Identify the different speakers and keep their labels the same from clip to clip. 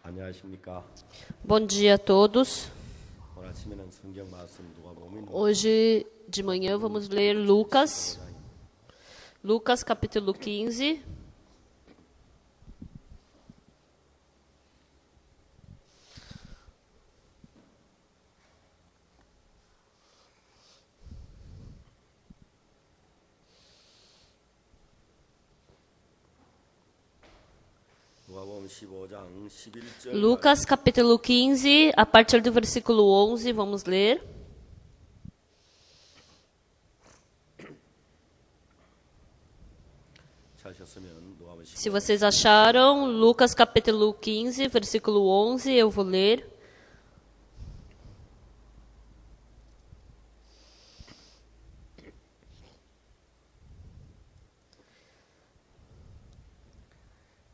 Speaker 1: 안녕하십니까?
Speaker 2: Bom dia a todos.
Speaker 1: 오늘 아침에는 성경 말씀 누가복음
Speaker 2: Hoje de manhã vamos ler Lucas capítulo 15.
Speaker 1: 누가복음 15장 11절
Speaker 2: Lucas capítulo 15, a partir do versículo 11, vamos ler.
Speaker 1: 찾으셨으면 누가복음 15장
Speaker 2: Se vocês acharam, Lucas capítulo 15, versículo 11, eu vou ler.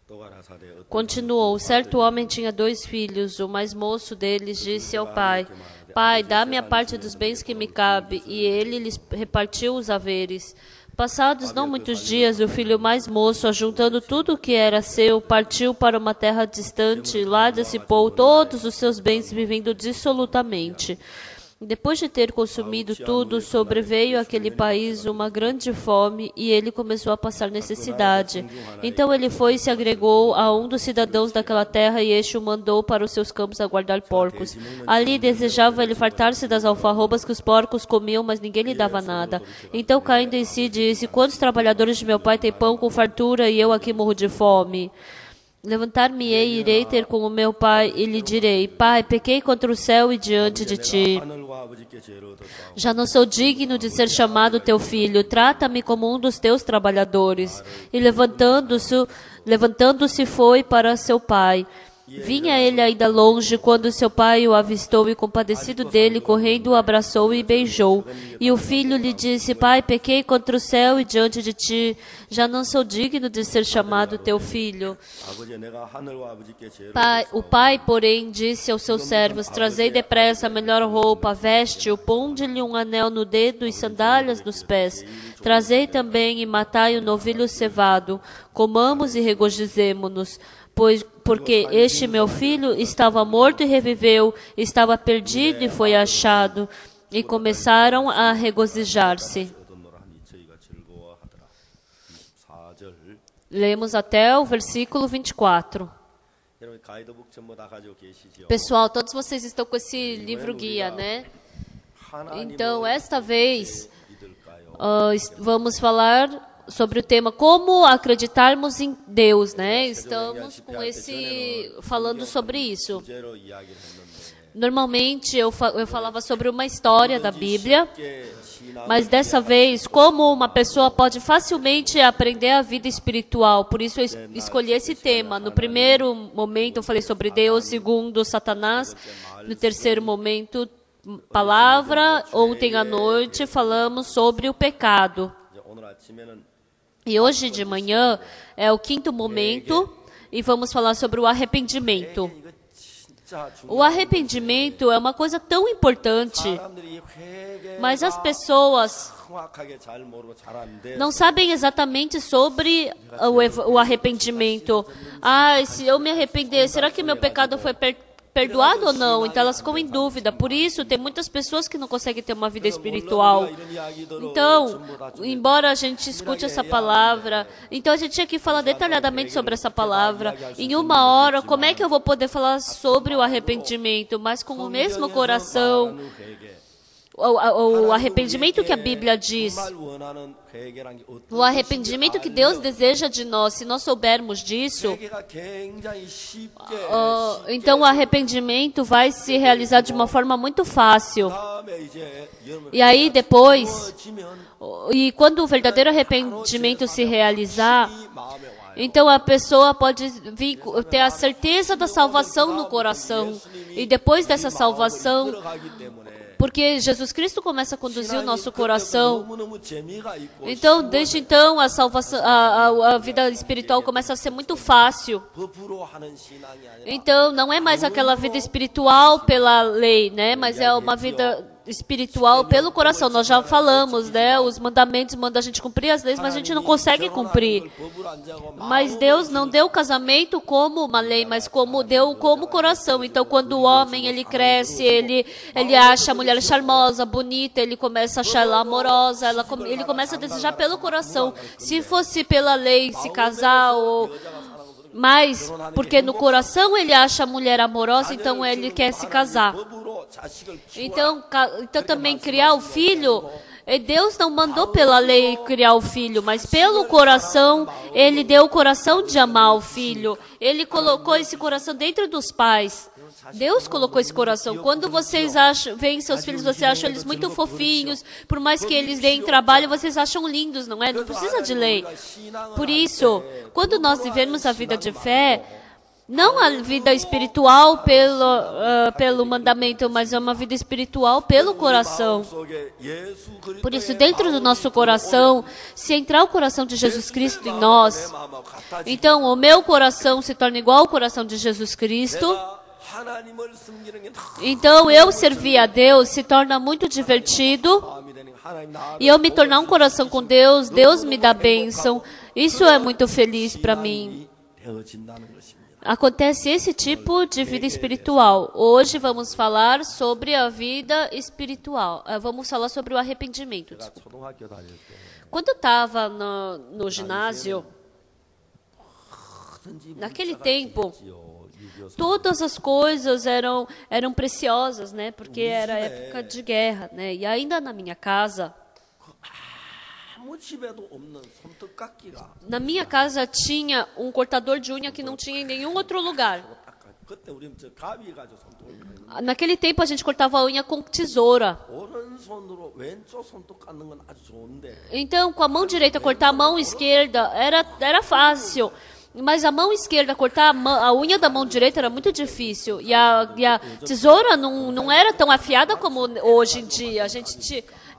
Speaker 1: 또 가라사대 어떤
Speaker 2: Continuou: certo homem tinha 2 filhos. O mais moço deles disse ao pai: Pai, dá-me a parte dos bens que me cabe. E ele lhes repartiu os haveres. Passados não muitos dias, o filho mais moço, ajuntando tudo o que era seu, partiu para uma terra distante. Lá dissipou todos os seus bens, vivendo dissolutamente. Depois de ter consumido tudo, sobreveio àquele país uma grande fome e ele começou a passar necessidade. Então ele foi e se agregou a um dos cidadãos daquela terra e este o mandou para os seus campos a guardar porcos. Ali desejava ele fartar-se das alfarrobas que os porcos comiam, mas ninguém lhe dava nada. Então, caindo em si, disse: Quantos trabalhadores de meu pai têm pão com fartura e eu aqui morro de fome? Levantar-me-ei e irei ter com o meu pai e lhe direi: Pai, pequei contra o céu e diante de ti.
Speaker 1: 하늘과 아버지께 죄를 얻었다.
Speaker 2: Já não sou digno de ser chamado teu filho. Trata-me como um dos teus trabalhadores. E levantando-se foi para seu pai. Vinha ele ainda longe quando seu pai o avistou e, compadecido dele, correndo, o abraçou e beijou. E o filho lhe disse: Pai, pequei contra o céu e diante de ti. Já não sou digno de ser chamado teu filho.
Speaker 1: 아버지 내가 하늘과 아버지께 죄를
Speaker 2: O pai, porém, disse aos seus servos: Trazei depressa a melhor roupa, veste-o, ponde-lhe um anel no dedo e sandálias nos pés. Trazei também e matai o novilho cevado. Comamos e regozijemo-nos, porque este meu filho estava morto e reviveu, estava perdido e foi achado. E começaram a regozijar-se.
Speaker 1: 얻었노라 하니 저희가 즐거워하더라. 4절.
Speaker 2: Lemos até o versículo 24.
Speaker 1: 여러분 가이드북 전부 다 가지고 계시지요?
Speaker 2: Pessoal, todos vocês estão com esse livro guia, né? Então, esta vez,
Speaker 1: 믿을까요?
Speaker 2: vamos falar sobre o tema como acreditarmos em Deus, né? Estamos com falando sobre isso.
Speaker 1: 주제로 이야기를 했는데
Speaker 2: Normalmente eu falava sobre uma história da Bíblia,
Speaker 1: 쉽게 신앙
Speaker 2: mas dessa vez, como uma pessoa pode facilmente aprender a vida espiritual. Por isso eu escolhi esse tema. No primeiro momento eu falei sobre Deus, segundo Satanás, no terceiro momento palavra, ontem à noite falamos sobre o pecado.
Speaker 1: 이제 오늘 아침에는
Speaker 2: E hoje de manhã é o 5º momento e vamos falar sobre o arrependimento.
Speaker 1: 이거 진짜
Speaker 2: O arrependimento é uma coisa tão importante,
Speaker 1: 사람들이 회개
Speaker 2: mas as pessoas
Speaker 1: 정확하게 잘 모르고 잘 안 돼.
Speaker 2: não sabem exatamente sobre o arrependimento. Ah, se eu me arrepender, será que meu pecado foi perdoado ou não? Então elas ficam em dúvida. Por isso, tem muitas pessoas que não conseguem ter uma vida espiritual. Então, embora a gente escute essa palavra, então a gente tinha que falar detalhadamente sobre essa palavra. Em uma hora, como é que eu vou poder falar sobre o arrependimento, mas com o mesmo coração? O arrependimento que a Bíblia diz, o arrependimento que Deus deseja de nós, se nós soubermos disso, então o arrependimento vai se realizar de uma forma muito fácil. E aí depois, e quando o verdadeiro arrependimento se realizar, então a pessoa pode ter a certeza da salvação no coração. E depois dessa salvação, porque Jesus Cristo começa a conduzir o nosso coração. Então, desde então, a salvação, a vida espiritual começa a ser muito fácil. Então, não é mais aquela vida espiritual pela lei, né? Mas é uma vida espiritual pelo coração. Nós já falamos, né? Os mandamentos mandam a gente cumprir as leis, mas a gente não consegue cumprir. Mas Deus não deu o casamento como uma lei, mas deu como coração. Então, quando o homem ele cresce, ele acha a mulher charmosa, bonita, ele começa a achar ela amorosa, ele começa a desejar pelo coração. Se fosse pela lei se casar mas porque no coração ele acha a mulher amorosa, então ele quer se casar. Então também criar o filho, Deus não mandou pela lei criar o filho, mas pelo coração, ele deu o coração de amar o filho. Ele colocou esse coração dentro dos pais. Deus colocou esse coração. Quando vocês veem seus filhos, vocês acham eles muito fofinhos. Por mais que eles deem trabalho, vocês acham lindos, não é? Não precisa de lei. Por isso, quando nós vivemos a vida de fé, não a vida espiritual pelo mandamento, mas é uma vida espiritual pelo coração. Por isso, dentro do nosso coração, se entrar o coração de Jesus Cristo em nós, então o meu coração se torna igual ao coração de Jesus Cristo. Então eu servir a Deus se torna muito divertido. E eu me tornar um coração com Deus, Deus me dá bênção. Isso é muito feliz para mim. Acontece esse tipo de vida espiritual. Hoje vamos falar sobre a vida espiritual. Vamos falar sobre o arrependimento. Quando eu estava no ginásio, naquele tempo, todas as coisas eram preciosas, né? Porque era época de guerra, né? E ainda na minha casa, tinha um cortador de unha que não tinha em nenhum outro lugar. Naquele tempo a gente cortava a unha com tesoura. Então, com a mão direita cortar a mão esquerda era fácil. Mas a mão esquerda, cortar a unha da mão direita era muito difícil. E a tesoura não era tão afiada como hoje em dia.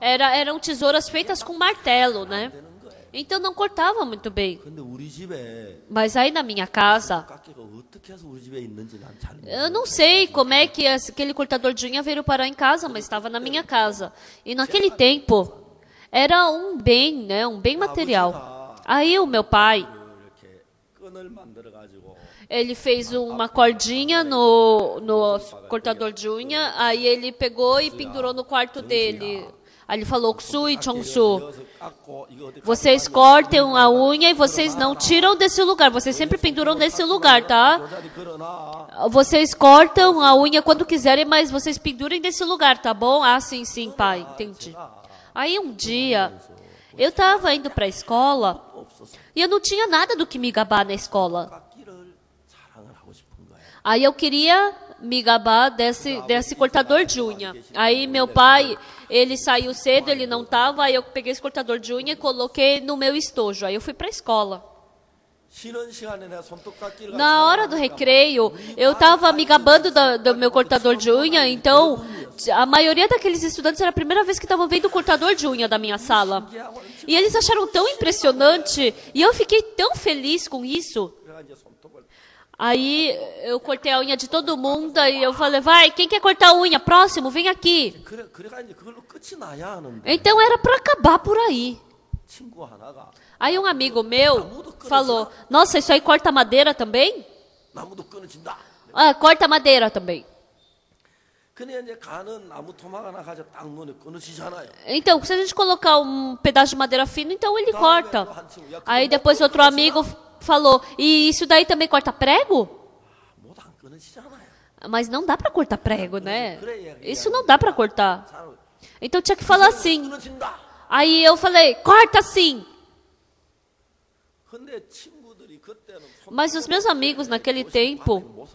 Speaker 2: Eram tesouras feitas com martelo, né? Então não cortava muito bem. Mas aí na minha casa, eu não sei como é que aquele cortador de unha veio parar em casa, mas estava na minha casa. E naquele tempo, era um bem, né? Um bem material. Aí o meu pai, ele fez uma cordinha no cortador de unha, aí ele pegou e pendurou no quarto dele. Aí ele falou, Ksui, Chongsu, vocês cortam a unha e vocês não tiram desse lugar, vocês sempre penduram nesse lugar, tá? Vocês cortam a unha quando quiserem, mas vocês pendurem desse lugar, tá bom? Ah, sim, sim, pai, entendi. Aí um dia, eu estava indo para a escola e eu não tinha nada do que me gabar na escola. Aí eu queria me gabar desse cortador de unha. Aí meu pai, ele saiu cedo, ele não estava, aí eu peguei esse cortador de unha e coloquei no meu estojo. Aí eu fui para a escola. Na hora do recreio, eu estava me gabando do meu cortador de unha, então a maioria daqueles estudantes era a primeira vez que estavam vendo o cortador de unha da minha sala. E eles acharam tão impressionante, e eu fiquei tão feliz com isso. Aí eu cortei a unha de todo mundo e eu falei, vai, quem quer cortar a unha? Próximo, vem aqui. Então era para acabar por aí. Aí um amigo meu falou, nossa, isso aí corta madeira também? Ah, corta madeira também. Então, se a gente colocar um pedaço de madeira fino, então ele corta. Aí depois outro amigo falou, e isso daí também corta prego? Mas não dá para cortar prego, né? Isso não dá para cortar. Então tinha que falar assim. Aí eu falei, corta sim. Mas os meus amigos naquele tempo,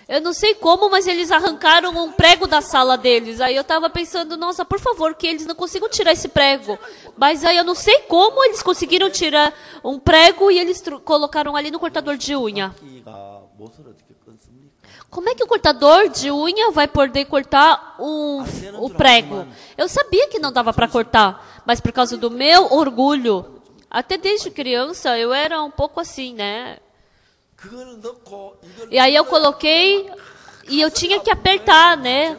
Speaker 2: eu não sei como, mas eles arrancaram um prego da sala deles. Aí eu estava pensando, nossa, por favor, que eles não consigam tirar esse prego. Mas aí eu não sei como eles conseguiram tirar um prego e eles colocaram ali no cortador de unha. Como é que o cortador de unha vai poder cortar o prego? Eu sabia que não dava para cortar, mas por causa do meu orgulho, até desde criança eu era um pouco assim, né? E aí eu coloquei e eu tinha que apertar, né?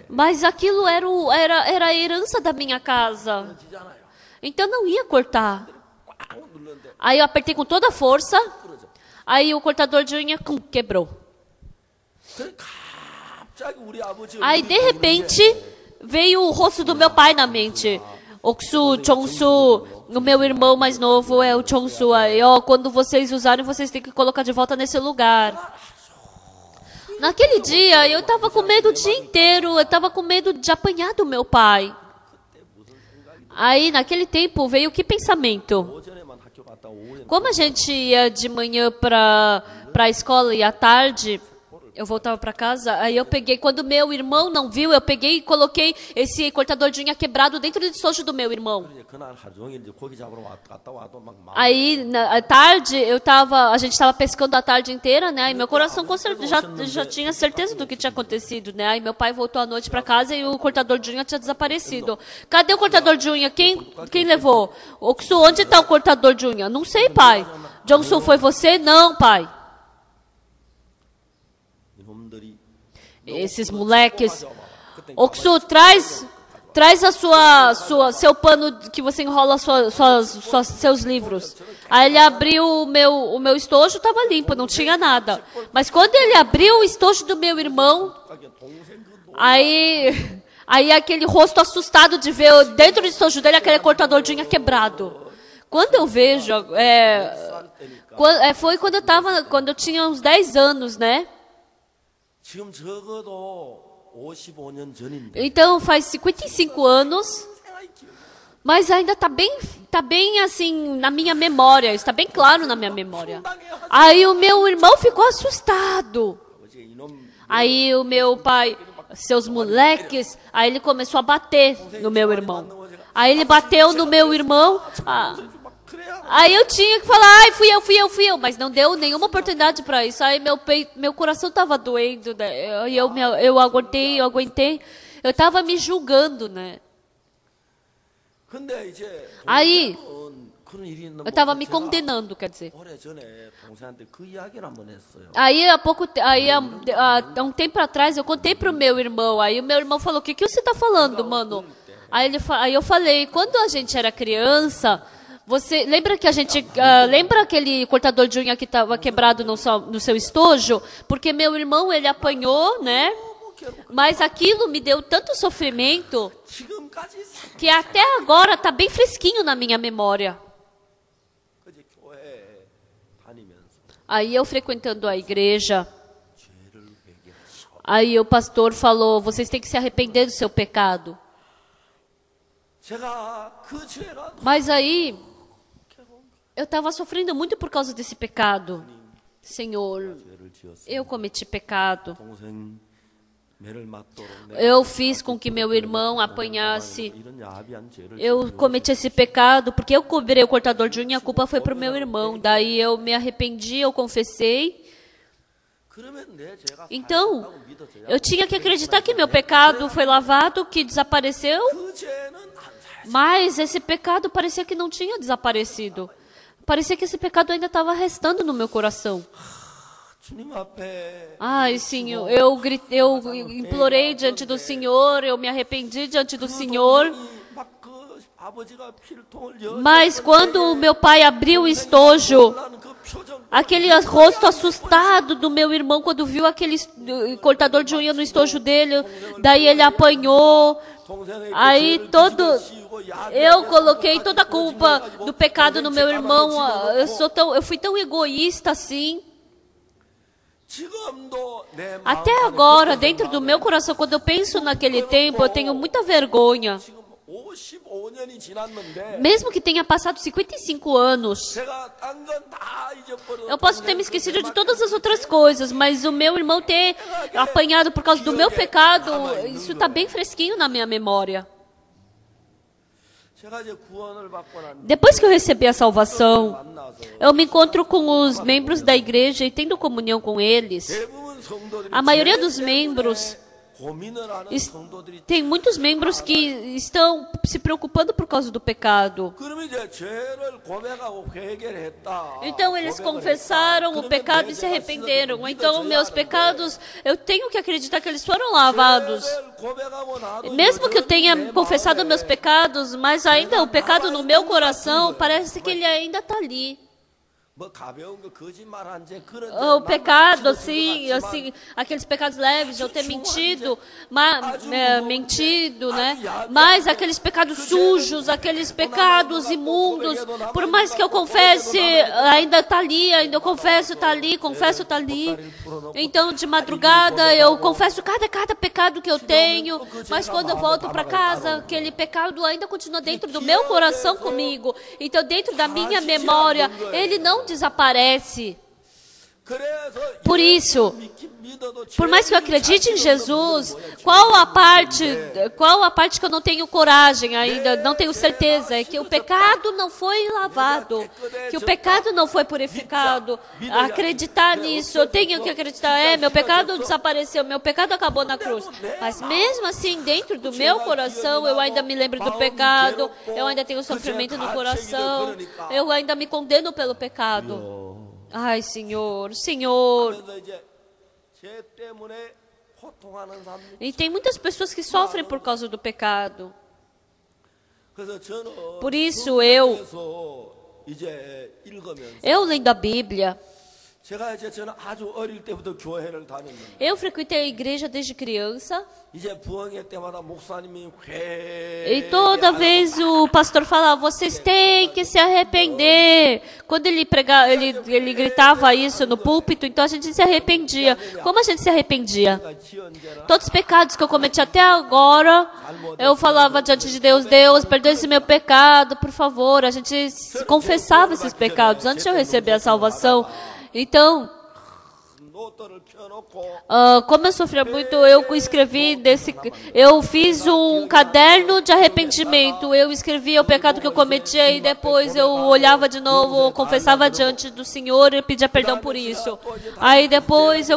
Speaker 2: Mas aquilo era a herança da minha casa.
Speaker 1: 지잖아요.
Speaker 2: Então não ia cortar.
Speaker 1: 꽉 눌렀는데
Speaker 2: Aí eu apertei com toda a força. Aí o cortador de unha quebrou.
Speaker 1: 그래 갑자기 우리 아버지
Speaker 2: Aí de repente veio o rosto do meu pai na mente. Oksu, Chongsu, o meu irmão mais novo é o Chongsu. Aí, ó, quando vocês usarem, vocês têm que colocar de volta nesse lugar. Naquele dia, eu estava com medo o dia inteiro. Eu estava com medo de apanhar do meu pai. Aí, naquele tempo, veio que pensamento?
Speaker 1: 오전에만 학교 갔다 오후에
Speaker 2: Como a gente ia de manhã para a escola e à tarde, eu voltava para casa, aí eu peguei, quando meu irmão não viu, eu peguei e coloquei esse cortador de unha quebrado dentro do estojo do meu irmão.
Speaker 1: 이제 그날 하루 종일 이제 고기 잡으러 갔다 와도 막
Speaker 2: Aí, à tarde, a gente estava pescando a tarde inteira, né? E meu coração já tinha certeza do que tinha acontecido, né? Aí meu pai voltou à noite para casa e o cortador de unha tinha desaparecido. Cadê o cortador de unha? Quem levou? Oksu, onde está o cortador de unha? Não sei, pai. Jongsu, foi você? Não, pai.
Speaker 1: 이놈들이
Speaker 2: Esses moleques. Oksu, traz seu pano que você enrola seus livros. Aí ele abriu o meu estojo, estava limpo, não tinha nada. Mas quando ele abriu o estojo do meu irmão, aí aquele rosto assustado de ver dentro do estojo dele aquele cortador de unha quebrado. Quando eu vejo, foi quando eu tinha uns 10 anos, né?
Speaker 1: 지금 적어도 55년 전인데
Speaker 2: Então faz 55 anos, mas ainda tá bem assim na minha memória, está bem claro na minha memória. Aí o meu irmão ficou assustado.
Speaker 1: 아버지가 이놈
Speaker 2: Aí o meu pai, seus moleques, aí ele começou a bater no meu irmão. Aí ele bateu no meu irmão.
Speaker 1: 막 그래야
Speaker 2: Aí eu tinha que falar, ai, fui eu, mas não deu nenhuma oportunidade para isso. Aí meu coração tava doendo, né? Eu aguentei, eu tava me julgando, né?
Speaker 1: 근데 이제
Speaker 2: Aí
Speaker 1: 그런 일이 있는
Speaker 2: eu tava me condenando, quer dizer.
Speaker 1: 오래전에 동생한테 그 이야기를 한번 했어요.
Speaker 2: Aí há um tempo atrás eu contei pro meu irmão. Aí o meu irmão falou: "O que você tá falando, mano?" Aí eu falei: "Quando a gente era criança, você lembra que lembra aquele cortador de unha que estava quebrado no seu estojo? Porque meu irmão ele apanhou, né? Mas aquilo me deu tanto sofrimento
Speaker 1: 지금까지
Speaker 2: que até agora tá bem fresquinho na minha memória."
Speaker 1: 그제 교회 다니면서
Speaker 2: Aí eu frequentando a igreja,
Speaker 1: 죄를 회개하시고
Speaker 2: aí o pastor falou: "Vocês têm que se arrepender do seu pecado."
Speaker 1: 제가 그 죄가
Speaker 2: Mas aí eu estava sofrendo muito por causa desse pecado. Senhor,
Speaker 1: 죄를 지었어요.
Speaker 2: eu cometi pecado.
Speaker 1: 동생 매를 맞도록
Speaker 2: Eu fiz com que meu irmão apanhasse.
Speaker 1: 이런 야비한 죄를
Speaker 2: Eu cometi esse pecado porque eu cobrei o cortador de unha, a culpa foi para o meu irmão. Daí eu me arrependi, eu confessei.
Speaker 1: 그러면 내 죄가
Speaker 2: Então,
Speaker 1: 사했다고 믿어져야
Speaker 2: eu tinha que acreditar que meu pecado foi lavado, que desapareceu.
Speaker 1: 그 죄는 안 사했어요.
Speaker 2: Mas esse pecado parecia que não tinha desaparecido. Parecia que esse pecado ainda estava restando no meu coração.
Speaker 1: 주님 앞에
Speaker 2: Ai, Senhor, eu implorei diante do Senhor, eu me arrependi diante do Senhor.
Speaker 1: 막그 아버지가 필통을 열
Speaker 2: Mas quando o meu pai abriu o estojo,
Speaker 1: 나는 그 표정
Speaker 2: aquele rosto assustado do meu irmão quando viu aquele cortador de unha no estojo dele, daí ele apanhou.
Speaker 1: 동생의
Speaker 2: Aí
Speaker 1: 그
Speaker 2: todo
Speaker 1: 죄를 씌우고 야비한
Speaker 2: eu coloquei toda a culpa do pecado no meu irmão. Eu fui tão egoísta assim.
Speaker 1: 지금도 내 마음
Speaker 2: Até
Speaker 1: 안에
Speaker 2: agora,
Speaker 1: 그때의
Speaker 2: dentro do
Speaker 1: 마음에
Speaker 2: meu coração, quando eu penso naquele tempo, eu tenho muita vergonha.
Speaker 1: 지금 55년이 지났는데
Speaker 2: Mesmo que tenha passado 55 anos,
Speaker 1: 제가 딴 건 다 잊어버려.
Speaker 2: eu posso ter me esquecido de todas as outras coisas, mas o meu irmão ter apanhado por causa do meu pecado, isso está bem fresquinho na minha memória.
Speaker 1: 제가 이제 구원을 받고 난
Speaker 2: Depois que eu recebi a salvação,
Speaker 1: 만나서
Speaker 2: eu me encontro com os membros da igreja e tendo comunhão com eles.
Speaker 1: 대부분 성도들이
Speaker 2: A maioria dos
Speaker 1: 죄
Speaker 2: membros,
Speaker 1: 때문에 고민을 하는
Speaker 2: Es-
Speaker 1: 성도들이
Speaker 2: Tem muitos membros que estão se preocupando por causa do pecado.
Speaker 1: 그러면 이제 죄를 고백하고 회개를 했다.
Speaker 2: Então eles
Speaker 1: 고백을
Speaker 2: confessaram
Speaker 1: 했다.
Speaker 2: o pecado
Speaker 1: 그러면
Speaker 2: e se
Speaker 1: 내 죄가
Speaker 2: arrependeram.
Speaker 1: 씻어져서
Speaker 2: Então meus
Speaker 1: 믿어져야
Speaker 2: pecados, eu tenho que acreditar que eles foram lavados.
Speaker 1: 죄를 고백하고 나도
Speaker 2: Mesmo que eu tenha
Speaker 1: 여전히 내
Speaker 2: confessado
Speaker 1: 마음에
Speaker 2: meus pecados, mas ainda o pecado no meu coração parece que ele ainda está ali.
Speaker 1: 뭐 가벼운 거 거짓말한 죄 그런
Speaker 2: O
Speaker 1: 죄는
Speaker 2: pecado,
Speaker 1: 남은
Speaker 2: assim,
Speaker 1: 죄도
Speaker 2: assim, aqueles pecados leves, de eu ter mentido, né? Mas aqueles pecados sujos, aqueles pecados imundos, por mais que eu confesse, ainda está ali, ainda eu confesso, está ali, confesso, está ali. Então, de madrugada, eu confesso cada pecado que eu tenho, mas quando eu volto para casa, aquele pecado ainda continua dentro do meu coração comigo. Então, dentro da minha memória, ele não desaparece.
Speaker 1: 그래서
Speaker 2: Por isso,
Speaker 1: 믿어도
Speaker 2: por mais que eu acredite em
Speaker 1: 죄를
Speaker 2: Jesus,
Speaker 1: 믿는 거야.
Speaker 2: qual a parte que eu não tenho coragem ainda, não tenho certeza, é que o pecado não foi lavado, que o pecado não foi purificado. Acreditar nisso, eu tenho que acreditar, meu pecado desapareceu, meu pecado acabou na cruz. Mas mesmo assim, dentro do meu coração, eu ainda me lembro do pecado, eu ainda tenho sofrimento no coração, eu ainda me condeno pelo pecado. Ai, Senhor, Senhor.
Speaker 1: 그래서 이제 죄 때문에 고통하는 사람이
Speaker 2: E tem muitas pessoas que sofrem por causa do pecado.
Speaker 1: 그래서 저는
Speaker 2: Por isso eu
Speaker 1: 이제 읽으면서
Speaker 2: lendo a Bíblia,
Speaker 1: 제가 이제 저는 아주 어릴 때부터 교회를 다녔는데
Speaker 2: eu frequentei a igreja desde criança.
Speaker 1: 이제 부흥회 때마다 목사님이
Speaker 2: E toda vez o pastor falava, vocês têm que se arrepender. Quando ele pregava, ele gritava isso no púlpito, então a gente se arrependia. Como a gente se arrependia? Todos os pecados que eu cometi até agora, eu falava diante de Deus, Deus, perdoe esse meu pecado, por favor. A gente confessava esses pecados antes de eu receber a salvação. Então,
Speaker 1: 노트를 펴놓고
Speaker 2: como eu sofria muito, eu fiz um caderno de arrependimento. Eu escrevia o pecado que eu cometia e depois eu olhava de novo, confessava diante do Senhor e pedia perdão por isso. Aí depois,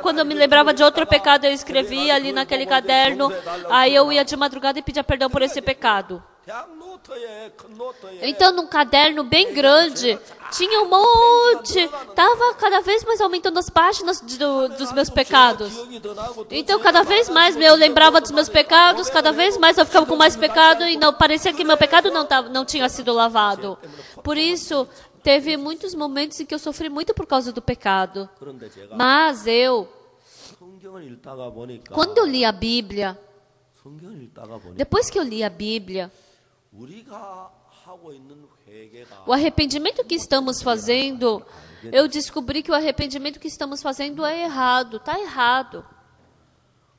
Speaker 2: quando eu me lembrava de outro pecado, eu escrevia ali naquele caderno. Aí eu ia de madrugada e pedia perdão por esse pecado.
Speaker 1: 대학 노트에 큰 노트에
Speaker 2: Então, num caderno bem grande, tinha um monte, estava cada vez mais aumentando as páginas dos meus pecados.
Speaker 1: 기억이 더 나고 더
Speaker 2: Então, cada vez mais eu lembrava dos meus pecados, cada vez mais eu ficava com mais pecado e não parecia que meu pecado não tinha sido lavado. Por isso, teve muitos momentos em que eu sofri muito por causa do pecado.
Speaker 1: 그런데 제가
Speaker 2: Mas
Speaker 1: 성경을 읽다가 보니까
Speaker 2: quando eu li a Bíblia,
Speaker 1: 성경을 읽다가 보니까
Speaker 2: depois que eu li a Bíblia,
Speaker 1: 우리가 하고 있는 회개가
Speaker 2: o arrependimento que estamos fazendo, eu descobri que o arrependimento que estamos fazendo é errado, está errado.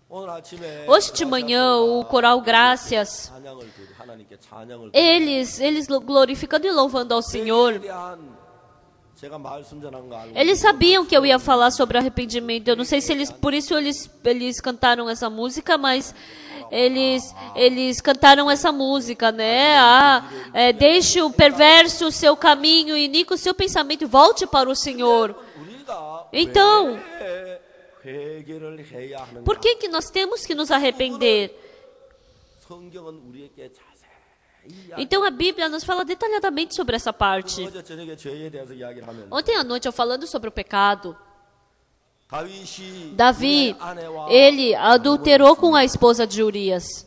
Speaker 1: 오늘 아침에
Speaker 2: Hoje de manhã, o coral Graças,
Speaker 1: 찬양을 드리 하나님께 찬양을
Speaker 2: eles glorificando e louvando ao Senhor,
Speaker 1: 회개에 대한 제가 말씀 전한 거 알고
Speaker 2: eles sabiam que eu ia falar sobre arrependimento. Eu não sei se por isso eles cantaram essa música, mas eles cantaram essa música, né? Deixe o perverso o seu caminho, iníquo o seu pensamento, e volte para o Senhor.
Speaker 1: 우리가
Speaker 2: Então,
Speaker 1: 왜 회개를 해야 하는가?
Speaker 2: por que nós temos que nos arrepender?
Speaker 1: 성경은 우리에게 자세히
Speaker 2: Então a Bíblia nos fala detalhadamente sobre essa parte.
Speaker 1: 어제 저녁에 죄에 대해서 이야기를 하면
Speaker 2: Ontem à noite eu falando sobre o pecado,
Speaker 1: 다윗이
Speaker 2: Davi,
Speaker 1: 그의 아내와
Speaker 2: ele adulterou com a esposa de Urias.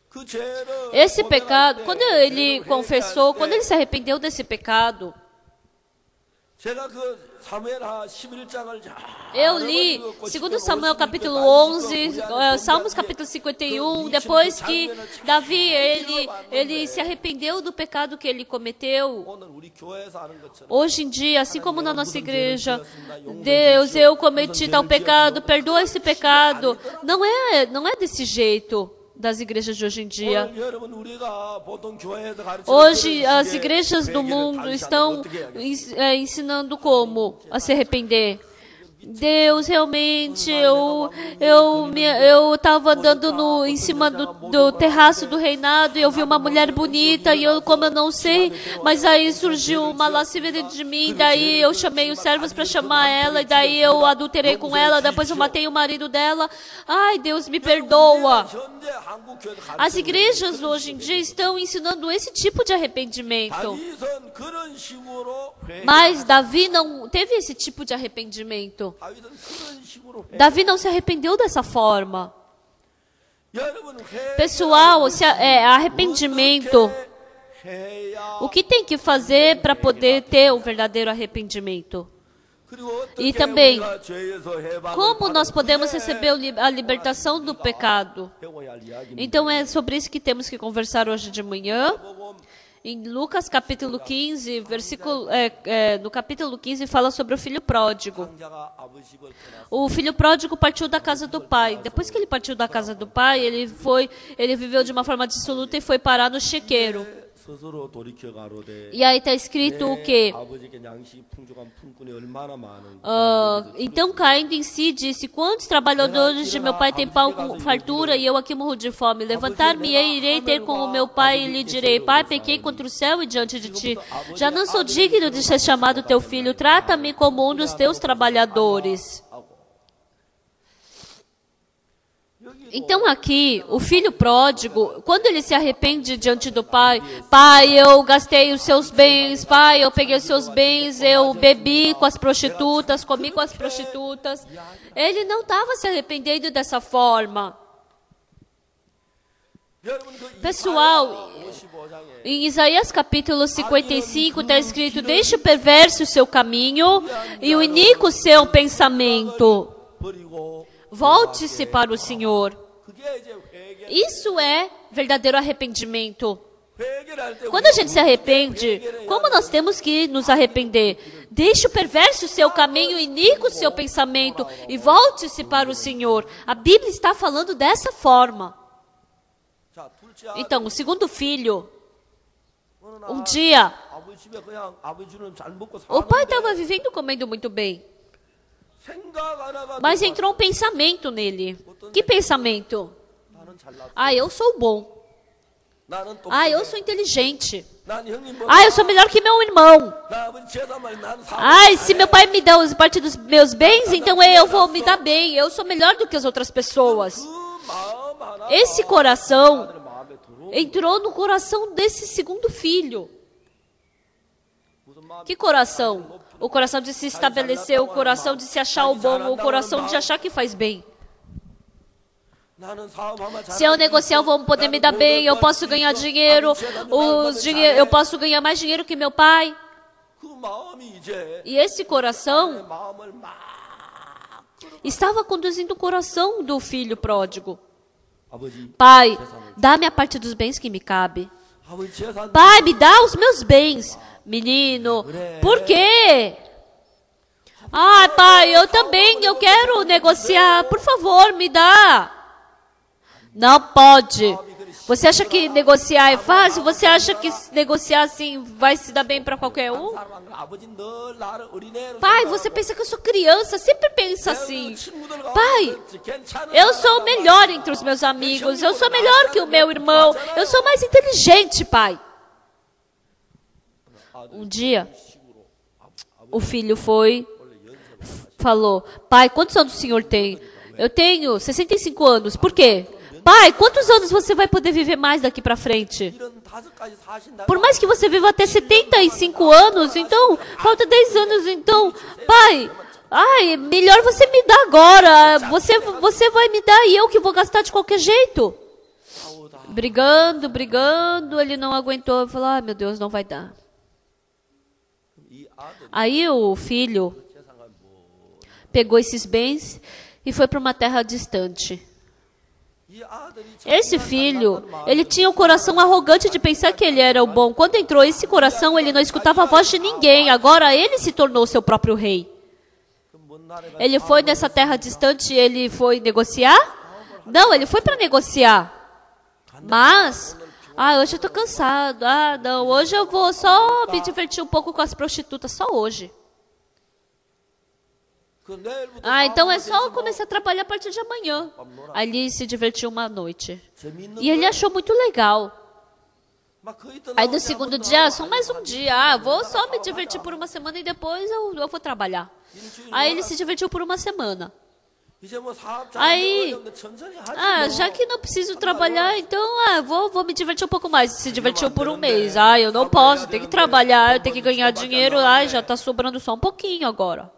Speaker 1: 그 죄를
Speaker 2: Esse
Speaker 1: 고백할
Speaker 2: pecado,
Speaker 1: 때,
Speaker 2: quando ele
Speaker 1: 죄를
Speaker 2: confessou,
Speaker 1: 회개할
Speaker 2: quando
Speaker 1: 때
Speaker 2: ele se arrependeu desse pecado,
Speaker 1: 제가 그 사무엘하 11장을
Speaker 2: eu li 2 Samuel capítulo 11, Salmos capítulo 51, depois que Davi, ele se arrependeu do pecado que ele cometeu.
Speaker 1: 오늘 우리 교회에서 하는 것처럼
Speaker 2: Hoje em dia, assim como na nossa igreja, Deus, eu cometi tal pecado, perdoa esse pecado. Não é desse jeito das igrejas de hoje em dia.
Speaker 1: 오늘 여러분 우리가 보통 교회에서 가르치는
Speaker 2: Hoje,
Speaker 1: 그런
Speaker 2: as
Speaker 1: 식의
Speaker 2: igrejas do
Speaker 1: 회개를
Speaker 2: mundo
Speaker 1: 당시하는
Speaker 2: estão
Speaker 1: 어떻게 해야겠어요?
Speaker 2: ensinando como a se arrepender. Deus, realmente, eu estava andando em cima do terraço do reinado e eu vi uma mulher bonita e como eu não sei, mas aí surgiu uma lascívia dentro de mim, daí eu chamei os servos para chamar ela e daí eu adulterei com ela, depois eu matei o marido dela. Ai, Deus, me perdoa. As igrejas hoje em dia estão ensinando esse tipo de arrependimento. Mas Davi não teve esse tipo de arrependimento. Davi não se arrependeu dessa forma. Pessoal, arrependimento. O que tem que fazer para poder ter o verdadeiro arrependimento? E também, como nós podemos receber a libertação do pecado? Então é sobre isso que temos que conversar hoje de manhã. Em Lucas capítulo 15, no capítulo 15 fala sobre o filho pródigo. O filho pródigo partiu da casa do pai. Depois que ele partiu da casa do pai, ele viveu de uma forma dissoluta e foi parar no chiqueiro. E aí está escrito o quê? Então caindo em si disse: quantos trabalhadores de meu pai têm pão com fartura e eu aqui morro de fome? Levantar-me-ei, irei ter com o meu pai e lhe direi: pai, pequei contra o céu e diante de ti. Já não sou digno de ser chamado teu filho, trata-me como um dos teus trabalhadores. Então aqui, o filho pródigo, quando ele se arrepende diante do pai: pai, eu gastei os seus bens, pai, eu peguei os seus bens, eu bebi com as prostitutas, comi com as prostitutas. Ele não estava se arrependendo dessa forma. Pessoal, em Isaías capítulo 55 está escrito: deixe o perverso o seu caminho e o iníquo o seu pensamento. Volte-se para o Senhor. Isso é verdadeiro arrependimento. Quando a gente se arrepende, como nós temos que nos arrepender? Deixe o perverso o seu caminho, iníquo o seu pensamento e volte-se para o Senhor. A Bíblia está falando dessa forma. Então, o segundo filho, um dia, o pai estava vivendo comendo muito bem. Mas entrou um pensamento nele. Que pensamento? Eu sou bom. Eu sou inteligente. Eu sou melhor que meu irmão. Se meu pai me dá parte dos meus bens, então eu vou me dar bem. Eu sou melhor do que as outras pessoas. Esse coração entrou no coração desse segundo filho. Que coração? O coração de se estabelecer, o coração de se achar o bom, o coração de achar que faz bem. Se eu negociar, eu vou poder me dar bem, eu posso ganhar dinheiro, eu posso ganhar mais dinheiro que meu pai. E esse coração estava conduzindo o coração do filho pródigo. Pai, dá-me a parte dos bens que me cabe. Pai, me dá os meus bens. Menino, por quê? Pai, eu quero negociar. Por favor, me dá. Não pode. Você acha que negociar é fácil? Você acha que negociar assim vai se dar bem para qualquer um? Pai, você pensa que eu sou criança? Sempre pensa assim. Pai, eu sou o melhor entre os meus amigos. Eu sou melhor que o meu irmão. Eu sou mais inteligente, pai. Um dia, o filho falou: pai, quantos anos o senhor tem? Eu tenho 65 anos. Por quê? Pai, quantos anos você vai poder viver mais daqui para frente? Por mais que você viva até 75 anos, então, falta 10 anos, então, pai, melhor você me dar agora. Você vai me dar e eu que vou gastar de qualquer jeito. Brigando, ele não aguentou, falou: meu Deus, não vai dar. Aí o filho pegou esses bens e foi para uma terra distante. Esse filho, ele tinha o coração arrogante de pensar que ele era o bom. Quando entrou esse coração, ele não escutava a voz de ninguém. Agora ele se tornou seu próprio rei. Ele foi nessa terra distante e ele foi negociar? Não, ele foi para negociar. Mas, hoje eu estou cansado. Não, hoje eu vou só me divertir um pouco com as prostitutas, só hoje.
Speaker 1: 그 내일부터
Speaker 2: Ah, então é
Speaker 1: 사업하면
Speaker 2: só
Speaker 1: 되지 뭐.
Speaker 2: começar a trabalhar a partir de amanhã. Aí ele se divertiu uma noite.
Speaker 1: 재밌는
Speaker 2: E ele
Speaker 1: 거야.
Speaker 2: achou muito legal.
Speaker 1: 막 그 이틀
Speaker 2: Aí no
Speaker 1: 나오지
Speaker 2: segundo
Speaker 1: 한번 더
Speaker 2: dia,
Speaker 1: 하고
Speaker 2: só
Speaker 1: 아니,
Speaker 2: mais um
Speaker 1: 한
Speaker 2: dia.
Speaker 1: 이틀
Speaker 2: Vou
Speaker 1: 나오다가
Speaker 2: só me
Speaker 1: 사업하자.
Speaker 2: divertir por uma semana e depois eu vou trabalhar.
Speaker 1: 일주일
Speaker 2: Aí ele
Speaker 1: 놀았어.
Speaker 2: se divertiu por uma semana.
Speaker 1: 이제 뭐 사업
Speaker 2: Aí,
Speaker 1: 잘하는데 어려운데 천천히 하지 뭐.
Speaker 2: já que não preciso trabalhar, então vou me divertir um pouco mais. Se divertiu por um mês. Eu não posso, tenho que trabalhar, eu tenho que ganhar dinheiro. Já está sobrando só um pouquinho agora.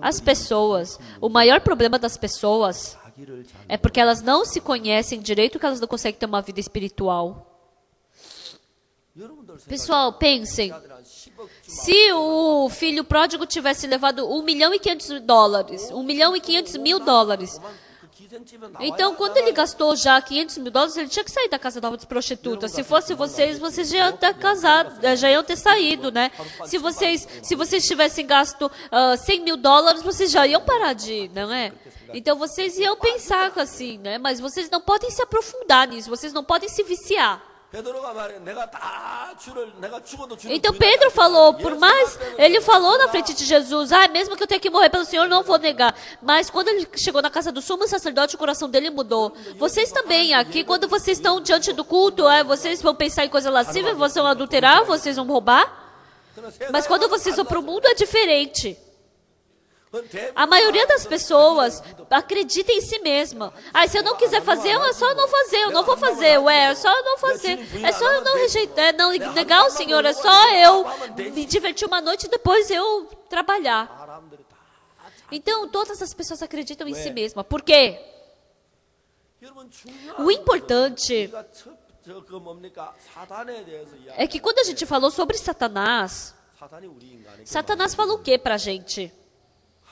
Speaker 2: As pessoas, o maior problema das pessoas
Speaker 1: 자기를 잘
Speaker 2: é porque elas não se conhecem direito, que elas não conseguem ter uma vida espiritual.
Speaker 1: 여러분들 생각에
Speaker 2: Pessoal, pensem.
Speaker 1: 아들 한 10억 주면
Speaker 2: Se o filho pródigo tivesse levado $1.500.000, $1.500.000,
Speaker 1: 그 기생집에 나와야
Speaker 2: então quando ele gastou já $500.000, ele tinha que sair da casa das prostitutas. Se fosse vocês já iam ter casado, já iam ter saído, né? Se vocês tivessem gasto $100.000, vocês já iam parar de ir, não é? Então vocês iam pensar assim, né? Mas vocês não podem se aprofundar nisso, vocês não podem se viciar.
Speaker 1: 베드로가 말해 내가 다 주를 내가 죽어도 주를
Speaker 2: Então
Speaker 1: 부인하지
Speaker 2: Pedro
Speaker 1: 않겠다.
Speaker 2: falou, por
Speaker 1: 예수
Speaker 2: mais,
Speaker 1: 때문에
Speaker 2: ele falou na
Speaker 1: 내가
Speaker 2: frente de Jesus, mesmo que eu tenha que morrer pelo Senhor, não vou negar. Mas quando ele chegou na casa do sumo sacerdote, o coração dele mudou. Vocês também, aqui, quando vocês estão diante do culto, vocês vão pensar em coisa lasciva, vocês vão adulterar, vocês vão roubar.
Speaker 1: 그러나 세상에
Speaker 2: Mas quando vocês vão para o mundo, é diferente.
Speaker 1: 그건 대부분
Speaker 2: A maioria das pessoas acredita em si mesma. Se eu não quiser fazer, é só não fazer, eu não vou fazer, é só não fazer. É só eu não rejeitar, não negar o Senhor, é só eu me divertir uma noite e depois eu trabalhar.
Speaker 1: 사람들이 다
Speaker 2: Então, todas as pessoas acreditam em si mesma. Por quê?
Speaker 1: 여러분 중요한
Speaker 2: O importante
Speaker 1: 우리가 그 뭡니까 사단에 대해서 이야기.
Speaker 2: é que quando a gente falou sobre Satanás,
Speaker 1: 사단이 우리 인간에게
Speaker 2: Satanás falou o que pra gente?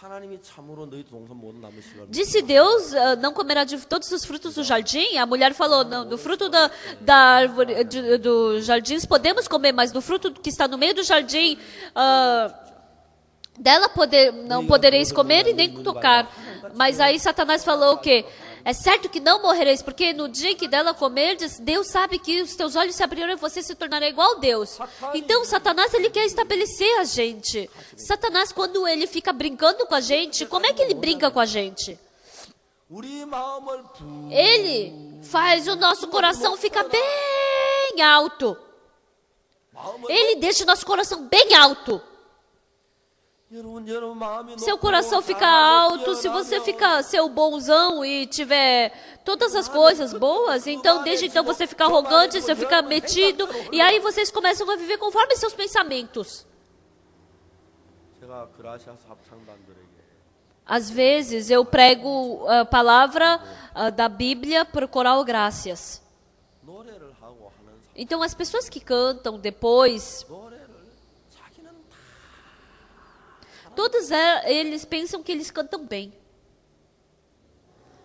Speaker 1: 하나님이 참으로 너희 동선 모든 나무 씨를
Speaker 2: Disse Deus, não comerá de todos os frutos do jardim? A mulher falou, não, do fruto da árvore, do jardim podemos comer, mas do fruto que está no meio do jardim, dela não podereis comer e nem tocar. Mas aí Satanás falou o quê? É certo que não morrereis, porque no dia que dela comerdes, Deus sabe que os teus olhos se abrirão e você se tornará igual a Deus. Então, Satanás, ele quer estabelecer a gente. Satanás, quando ele fica brincando com a gente, como é que ele brinca com a gente?
Speaker 1: 우리 마음을 부
Speaker 2: Ele faz o nosso coração ficar bem alto.
Speaker 1: 마음을
Speaker 2: Ele deixa o nosso coração bem alto.
Speaker 1: 여러분 마음이
Speaker 2: Seu
Speaker 1: 높고
Speaker 2: coração fica
Speaker 1: 사랑하고
Speaker 2: alto, se você
Speaker 1: 뛰어나면
Speaker 2: ficar seu bonzão e tiver todas as coisas boas, então desde então você fica arrogante, você fica metido, e aí vocês começam a viver conforme seus pensamentos.
Speaker 1: 제가 그라시아스 합창단들에게
Speaker 2: Às vezes eu prego a palavra da Bíblia para o coral Graças.
Speaker 1: 노래를 하고 하는 사람
Speaker 2: Então as pessoas que cantam depois,
Speaker 1: 노래를 자기는 다
Speaker 2: todos eles pensam que eles cantam bem.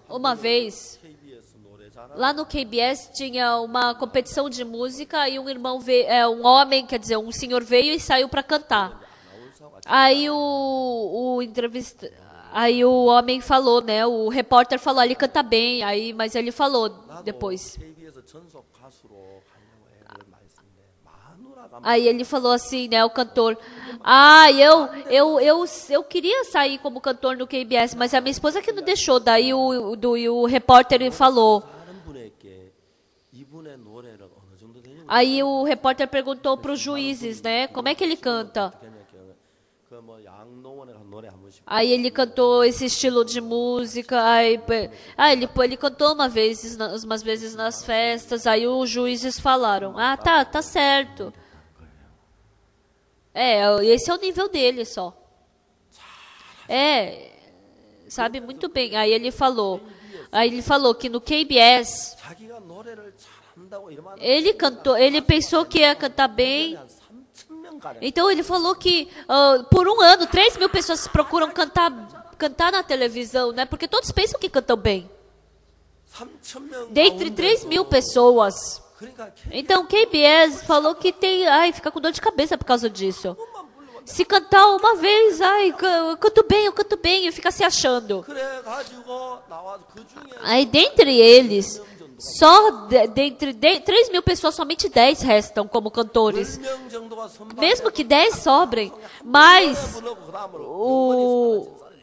Speaker 2: Uma vez,
Speaker 1: KBS 노래잖아.
Speaker 2: lá no KBS tinha uma competição de música e um homem, quer dizer, um senhor veio e saiu para cantar. Aí aí o homem falou, né? O repórter falou, ele canta bem. Mas ele falou depois.
Speaker 1: KBS 전속 가수로 가려고 해야 말씀인데 마누라가
Speaker 2: Aí ele falou assim, né? O cantor. Eu queria sair como cantor no KBS, mas a minha esposa que não deixou. Daí o repórter falou.
Speaker 1: 다른 분에게 이분의 노래를 어느 정도 되냐고
Speaker 2: Aí o repórter perguntou para os juízes, né? Como é que ele canta?
Speaker 1: 그뭐 양노원에 간 노래 한 번씩
Speaker 2: Aí ele cantou esse estilo de música. Ele cantou umas vezes nas festas. Aí os juízes falaram: tá certo. Esse é o nível dele só. Sabe muito bem. Aí ele falou que no KBS
Speaker 1: 자기가 노래를 잘한다고 이러면
Speaker 2: ele pensou que ia cantar bem.
Speaker 1: 한 3,000명 가량
Speaker 2: Então ele falou que por um ano 3.000 pessoas procuram cantar na televisão, né? Porque todos pensam que cantam bem.
Speaker 1: 3,000명
Speaker 2: Dentre 3.000 pessoas.
Speaker 1: 그러니까
Speaker 2: Então KBS falou que fica com dor de cabeça por causa disso. Se cantar uma vez, eu canto bem, e fica se achando.
Speaker 1: 그래 가지고 나와서 그 중에
Speaker 2: Aí dentre eles, Só dentre 3 mil pessoas, somente 10 restam como cantores.
Speaker 1: 10명 정도가 선방.
Speaker 2: Mesmo que 10 sobrem, mas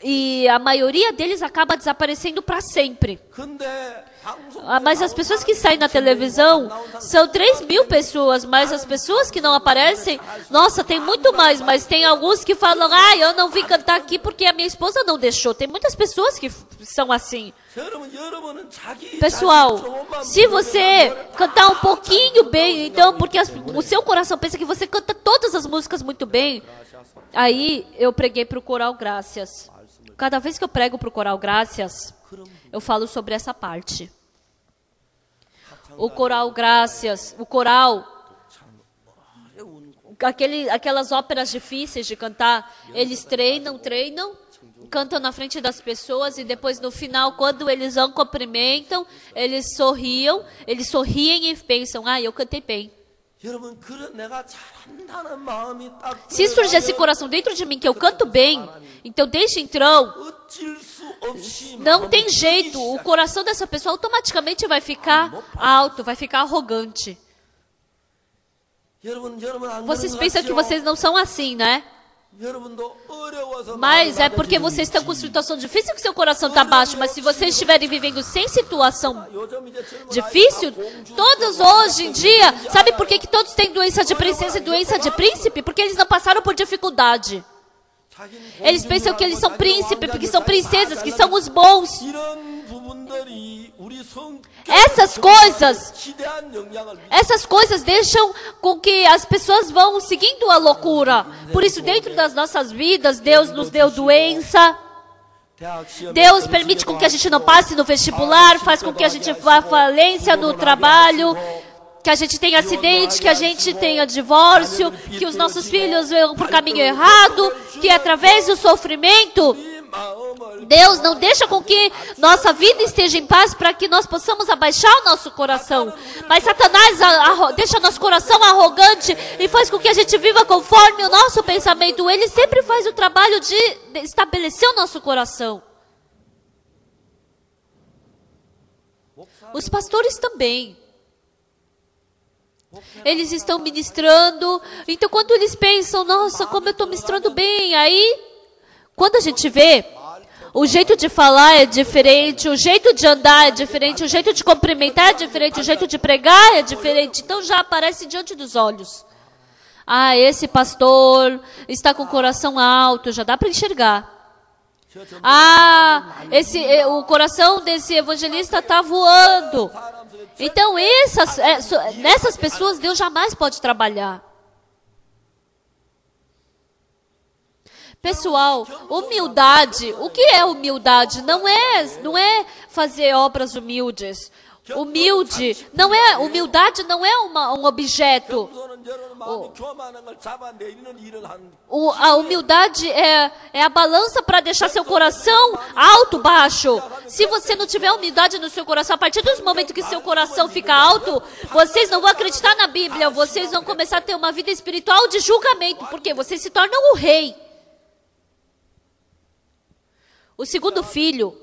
Speaker 2: e a maioria deles acaba desaparecendo para sempre.
Speaker 1: 근데 방송
Speaker 2: Mas as pessoas que saem na televisão são 3 mil pessoas, mas as pessoas que não aparecem, nossa, tem muito mais, mas tem alguns que falam, eu não vim cantar aqui porque a minha esposa não deixou. Tem muitas pessoas que são assim.
Speaker 1: 여러분은 자기
Speaker 2: Pessoal,
Speaker 1: 자기
Speaker 2: se você cantar um pouquinho bem, então, porque o seu coração pensa que você canta todas as músicas muito bem, aí eu preguei para o Coral Graças. Cada vez que eu prego para o Coral Graças, eu falo sobre essa parte. O Coral Graças, o coral, aquelas óperas difíceis de cantar, eles treinam, cantam na frente das pessoas e depois no final, quando eles vão cumprimentam, eles sorriem e pensam, eu cantei bem.
Speaker 1: 여러분, 내가 잘한다는 마음이 딱
Speaker 2: Se surgir esse coração dentro de mim que eu canto bem, então desde então,
Speaker 1: 어쩔 수 없이
Speaker 2: não tem jeito, o coração dessa pessoa automaticamente vai ficar alto, vai ficar arrogante.
Speaker 1: 여러분 안
Speaker 2: Vocês
Speaker 1: 그런 것
Speaker 2: pensam que
Speaker 1: 같죠?
Speaker 2: vocês não são assim, né?
Speaker 1: 여러분도 어려워서
Speaker 2: Mas é
Speaker 1: 마음이
Speaker 2: porque vocês estão com situação difícil que seu coração está baixo. Mas se vocês estiverem vivendo sem situação
Speaker 1: 요즘 이제 젊은
Speaker 2: difícil, todos hoje em dia, sabe por que todos têm doença de princesa e doença de príncipe? Porque eles não passaram por dificuldade. Eles pensam que eles são príncipes, porque são princesas, que são os bons.
Speaker 1: 이런 부분들이 우리
Speaker 2: Essas coisas deixam com que as pessoas vão seguindo a loucura. Por isso, dentro das nossas vidas, Deus nos deu doença. Deus permite com que a gente não passe no vestibular, faz com que a gente vá à falência no trabalho, que a gente tenha acidente, que a gente tenha divórcio, que os nossos filhos vão por caminho errado, que através do sofrimento, Deus não deixa com que nossa vida esteja em paz para que nós possamos abaixar o nosso coração. Mas Satanás deixa nosso coração arrogante e faz com que a gente viva conforme o nosso pensamento. Ele sempre faz o trabalho de estabelecer o nosso coração. Os pastores também. Eles estão ministrando. Então quando eles pensam, nossa, como eu estou ministrando bem, aí quando a gente vê, o jeito de falar é diferente, o jeito de andar é diferente, o jeito de cumprimentar é diferente, o jeito de pregar é diferente. Então já aparece diante dos olhos. Esse pastor está com o coração alto, já dá para enxergar. O coração desse evangelista está voando. Então nessas pessoas Deus jamais pode trabalhar. Pessoal, humildade, o que é humildade? Não é fazer obras humildes. Humildade não é um objeto. A humildade é a balança para deixar seu coração alto, baixo. Se você não tiver humildade no seu coração, a partir do momento que seu coração fica alto, vocês não vão acreditar na Bíblia, vocês vão começar a ter uma vida espiritual de julgamento, porque vocês se tornam o rei. O segundo filho.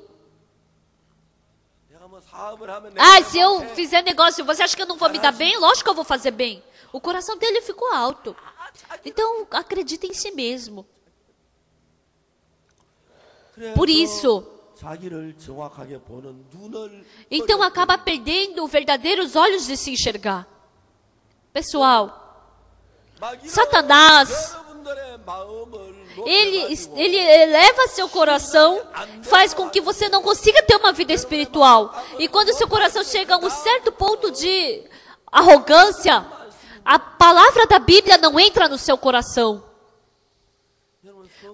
Speaker 2: Se eu fizer negócio, você acha que eu não vou me dar bem? Lógico que eu vou fazer bem. O coração dele ficou alto. Então, acredita em si mesmo. Por isso, então acaba perdendo verdadeiros olhos de se enxergar. Pessoal, Satanás, ele eleva seu coração, faz com que você não consiga ter uma vida espiritual. E quando seu coração chega a um certo ponto de arrogância, a palavra da Bíblia não entra no seu coração.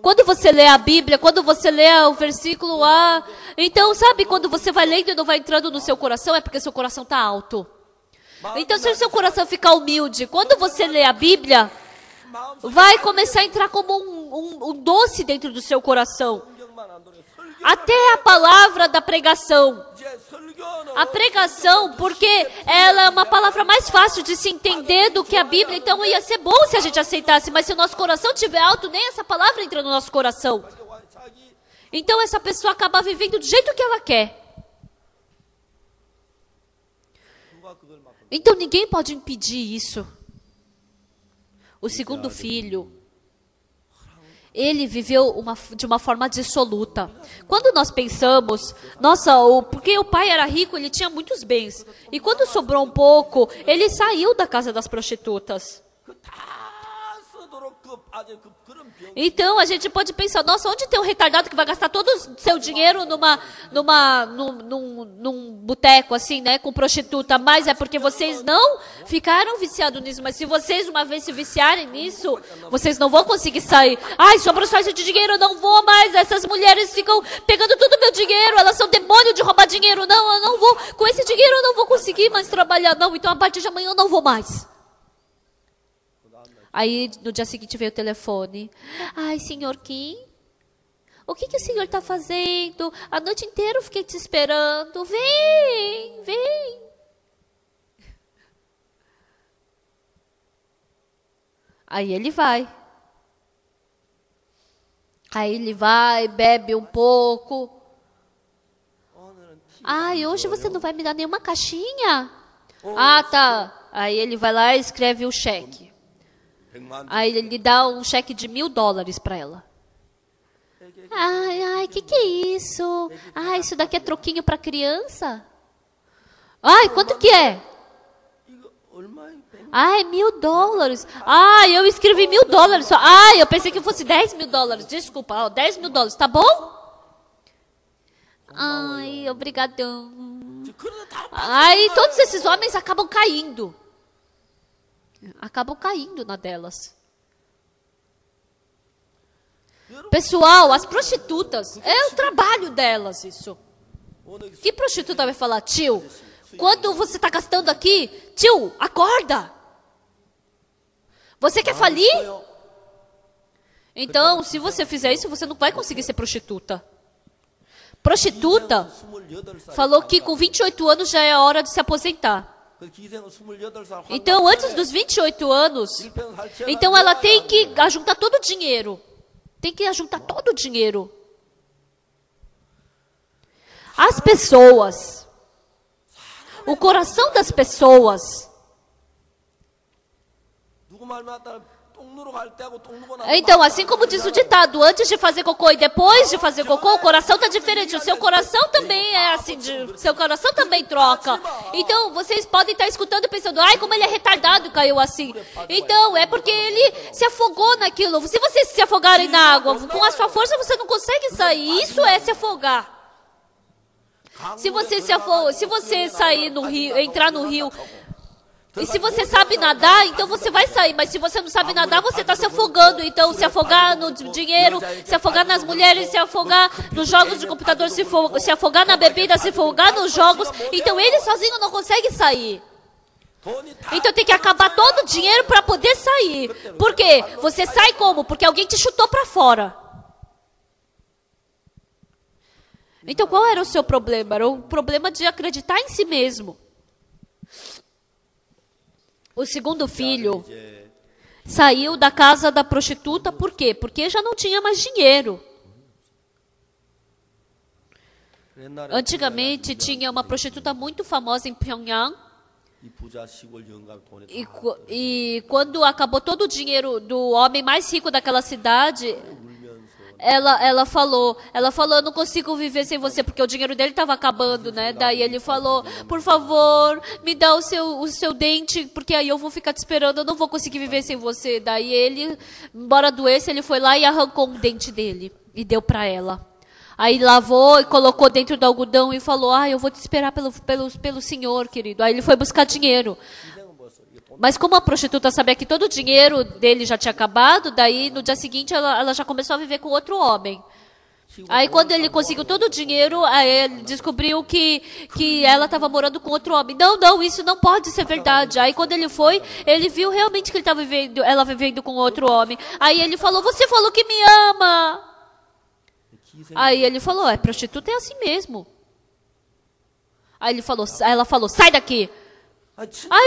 Speaker 2: Quando você lê a Bíblia, quando você lê o versículo A, então sabe quando você vai lendo e não vai entrando no seu coração, é porque seu coração está alto. Então se o seu coração ficar humilde, quando você lê a Bíblia, vai começar a entrar como um doce dentro do seu coração. Até a palavra da pregação. A pregação, porque ela é uma palavra mais fácil de se entender do que a Bíblia. Então ia ser bom se a gente aceitasse, mas se o nosso coração estiver alto, nem essa palavra entra no nosso coração. Então essa pessoa acaba vivendo do jeito que ela quer. Então ninguém pode impedir isso. O segundo filho, ele viveu de uma forma dissoluta. Quando nós pensamos, nossa, porque o pai era rico, ele tinha muitos bens. E quando sobrou um pouco, ele saiu da casa das prostitutas. Então a gente pode pensar, nossa, onde tem um retardado que vai gastar todo o seu dinheiro num boteco assim, né, com prostituta? Mas é porque vocês não ficaram viciados nisso. Mas se vocês uma vez se viciarem nisso, vocês não vão conseguir sair. Ai, sobrou só esse dinheiro, eu não vou mais. Essas mulheres ficam pegando todo o meu dinheiro, elas são demônio de roubar dinheiro. Não, eu não vou, com esse dinheiro eu não vou conseguir mais trabalhar, não. Então a partir de amanhã eu não vou mais. Aí, no dia seguinte, veio o telefone. Ai, senhor Kim, o que o senhor está fazendo? A noite inteira eu fiquei te esperando. Vem, vem. Aí ele vai. Aí ele vai, bebe um pouco. Ai, hoje você não vai me dar nenhuma caixinha? Ah, tá. Aí ele vai lá e escreve o cheque. Aí ele dá um cheque de $1.000 para ela. Ai, que é isso? Ai, isso daqui é troquinho para criança? Ai, quanto que é? Ai, $1.000. Ai, eu escrevi $1.000 só. Ai, eu pensei que fosse $10.000. Desculpa, ó, $10.000, tá bom? Ai, obrigadão. Aí todos esses homens acabam caindo. Acabam caindo na delas. Pessoal, as prostitutas, é o trabalho delas isso. Que prostituta vai falar, tio, quanto você está gastando aqui? Tio, acorda. Você quer falir? Então, se você fizer isso, você não vai conseguir ser prostituta. Prostituta falou que com 28 anos já é a hora de se aposentar. Então, antes dos 28 anos, então ela tem que ajuntar todo o dinheiro. Tem que ajuntar todo o dinheiro. As pessoas, o coração das pessoas. Então, assim como diz o ditado, antes de fazer cocô e depois de fazer cocô, o coração está diferente. O seu coração também é assim, seu coração também troca. Então, vocês podem estar escutando e pensando, ai, como ele é retardado e caiu assim. Então, é porque ele se afogou naquilo. Se vocês se afogarem na água, com a sua força você não consegue sair. Isso é se afogar. Se você sair no rio, entrar no rio, e se você sabe nadar, então você vai sair. Mas se você não sabe nadar, você está se afogando. Então, se afogar no dinheiro, se afogar nas mulheres, se afogar nos jogos de computador, se afogar na bebida, se afogar nos jogos. Então, ele sozinho não consegue sair. Então, tem que acabar todo o dinheiro para poder sair. Por quê? Você sai como? Porque alguém te chutou para fora. Então, qual era o seu problema? Era o problema de acreditar em si mesmo. O segundo filho saiu da casa da prostituta, por quê? Porque já não tinha mais dinheiro. Antigamente tinha uma prostituta muito famosa em Pyongyang. E quando acabou todo o dinheiro do homem mais rico daquela cidade, ela falou, eu não consigo viver sem você, porque o dinheiro dele estava acabando, né? Daí ele falou, por favor, me dá o seu dente, porque aí eu vou ficar te esperando, eu não vou conseguir viver sem você. Daí ele, embora doesse, ele foi lá e arrancou um dente dele e deu para ela. Aí lavou e colocou dentro do algodão e falou, eu vou te esperar pelo senhor, querido. Aí ele foi buscar dinheiro. Mas como a prostituta sabia que todo o dinheiro dele já tinha acabado, daí no dia seguinte ela já começou a viver com outro homem. Aí quando ele conseguiu todo o dinheiro, aí ele descobriu que ela estava morando com outro homem. Não, isso não pode ser verdade. Aí quando ele foi, ele viu realmente que ela vivendo com outro homem. Aí ele falou, você falou que me ama. Aí ele falou, prostituta é assim mesmo. Aí ela falou, sai daqui.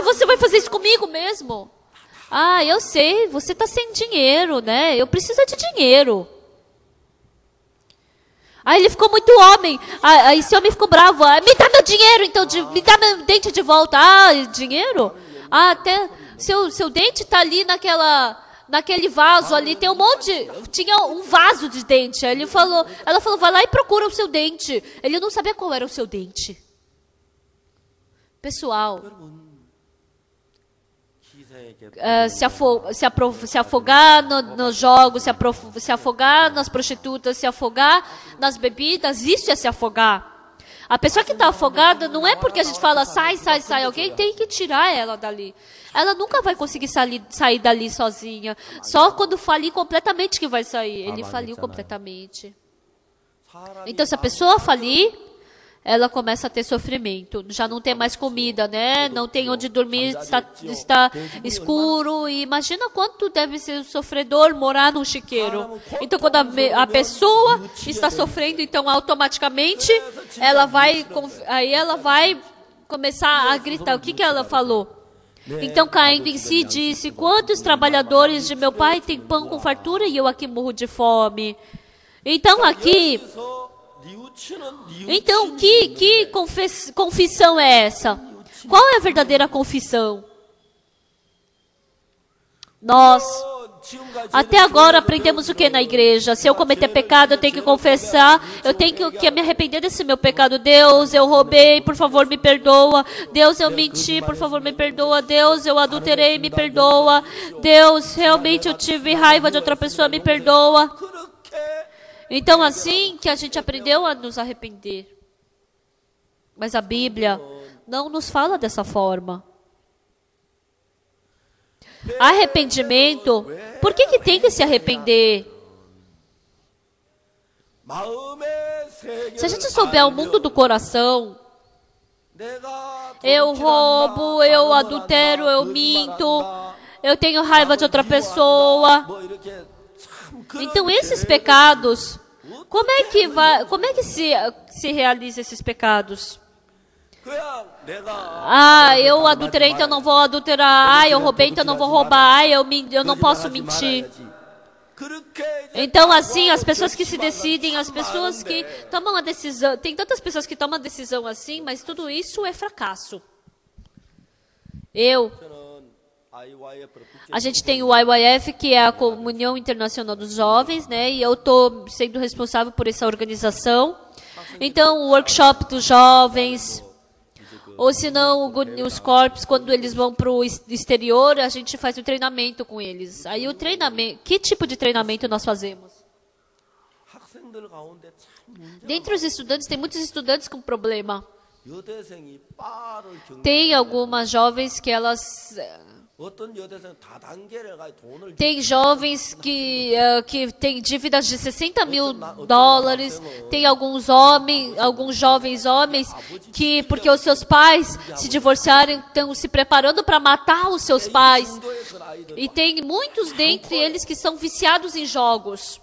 Speaker 2: Você vai fazer isso comigo mesmo? Eu sei, você está sem dinheiro, né? Eu preciso de dinheiro. Aí ele ficou muito homem. Aí esse homem ficou bravo. Me dá meu dinheiro, então, me dá meu dente de volta. Dinheiro? Até seu dente tá ali naquele vaso ali, tem um monte, tinha um vaso de dente. Aí ela falou, vai lá e procura o seu dente. Ele não sabia qual era o seu dente. Pessoal, se afogar nos jogos, se afogar nas prostitutas, se afogar nas bebidas, isso é se afogar. A pessoa que está afogada não é porque a gente fala sai, alguém tem que tirar ela dali. Ela nunca vai conseguir sair dali sozinha. Só quando falir completamente que vai sair. Ele faliu completamente. Então, se a pessoa falir, ela começa a ter sofrimento. Já não tem mais comida, né? Não tem onde dormir, está escuro. E imagina quanto deve ser sofredor morar num chiqueiro. Então, quando a pessoa está sofrendo, então automaticamente ela vai começar a gritar. O que ela falou? Então, caindo em si, disse: quantos trabalhadores de meu pai têm pão com fartura e eu aqui morro de fome? Então, aqui... Então, que confissão é essa? Qual é a verdadeira confissão? Nós, até agora, aprendemos o que na igreja? Se eu cometer pecado, eu tenho que confessar, eu tenho que me arrepender desse meu pecado. Deus, eu roubei, por favor, me perdoa. Deus, eu menti, por favor, me perdoa. Deus, eu adulterei, me perdoa. Deus, realmente eu tive raiva de outra pessoa, me perdoa. Então, assim que a gente aprendeu a nos arrepender. Mas a Bíblia não nos fala dessa forma. Arrependimento, por que tem que se arrepender? Se a gente souber o mundo do coração, eu roubo, eu adultero, eu minto, eu tenho raiva de outra pessoa. Então, esses pecados, como é que se realiza esses pecados? Eu adulterei, então não vou adulterar. Eu roubei, então não vou roubar. Eu não posso mentir. Então, assim, as pessoas que se decidem, as pessoas que tomam a decisão, tem tantas pessoas que tomam a decisão assim, mas tudo isso é fracasso. A gente tem o IYF, que é a Comunhão Internacional dos Jovens, né? E eu estou sendo responsável por essa organização. Então, o workshop dos jovens, ou se não, os corpos, quando eles vão para o exterior, a gente faz o treinamento com eles. Aí o treinamento, que tipo de treinamento nós fazemos? Dentre os estudantes, tem muitos estudantes com problema. Tem algumas jovens que elas... Tem jovens que têm dívidas de $60 mil. Tem alguns jovens homens que, porque os seus pais se divorciaram, estão se preparando para matar os seus pais. E tem muitos dentre eles que são viciados em jogos.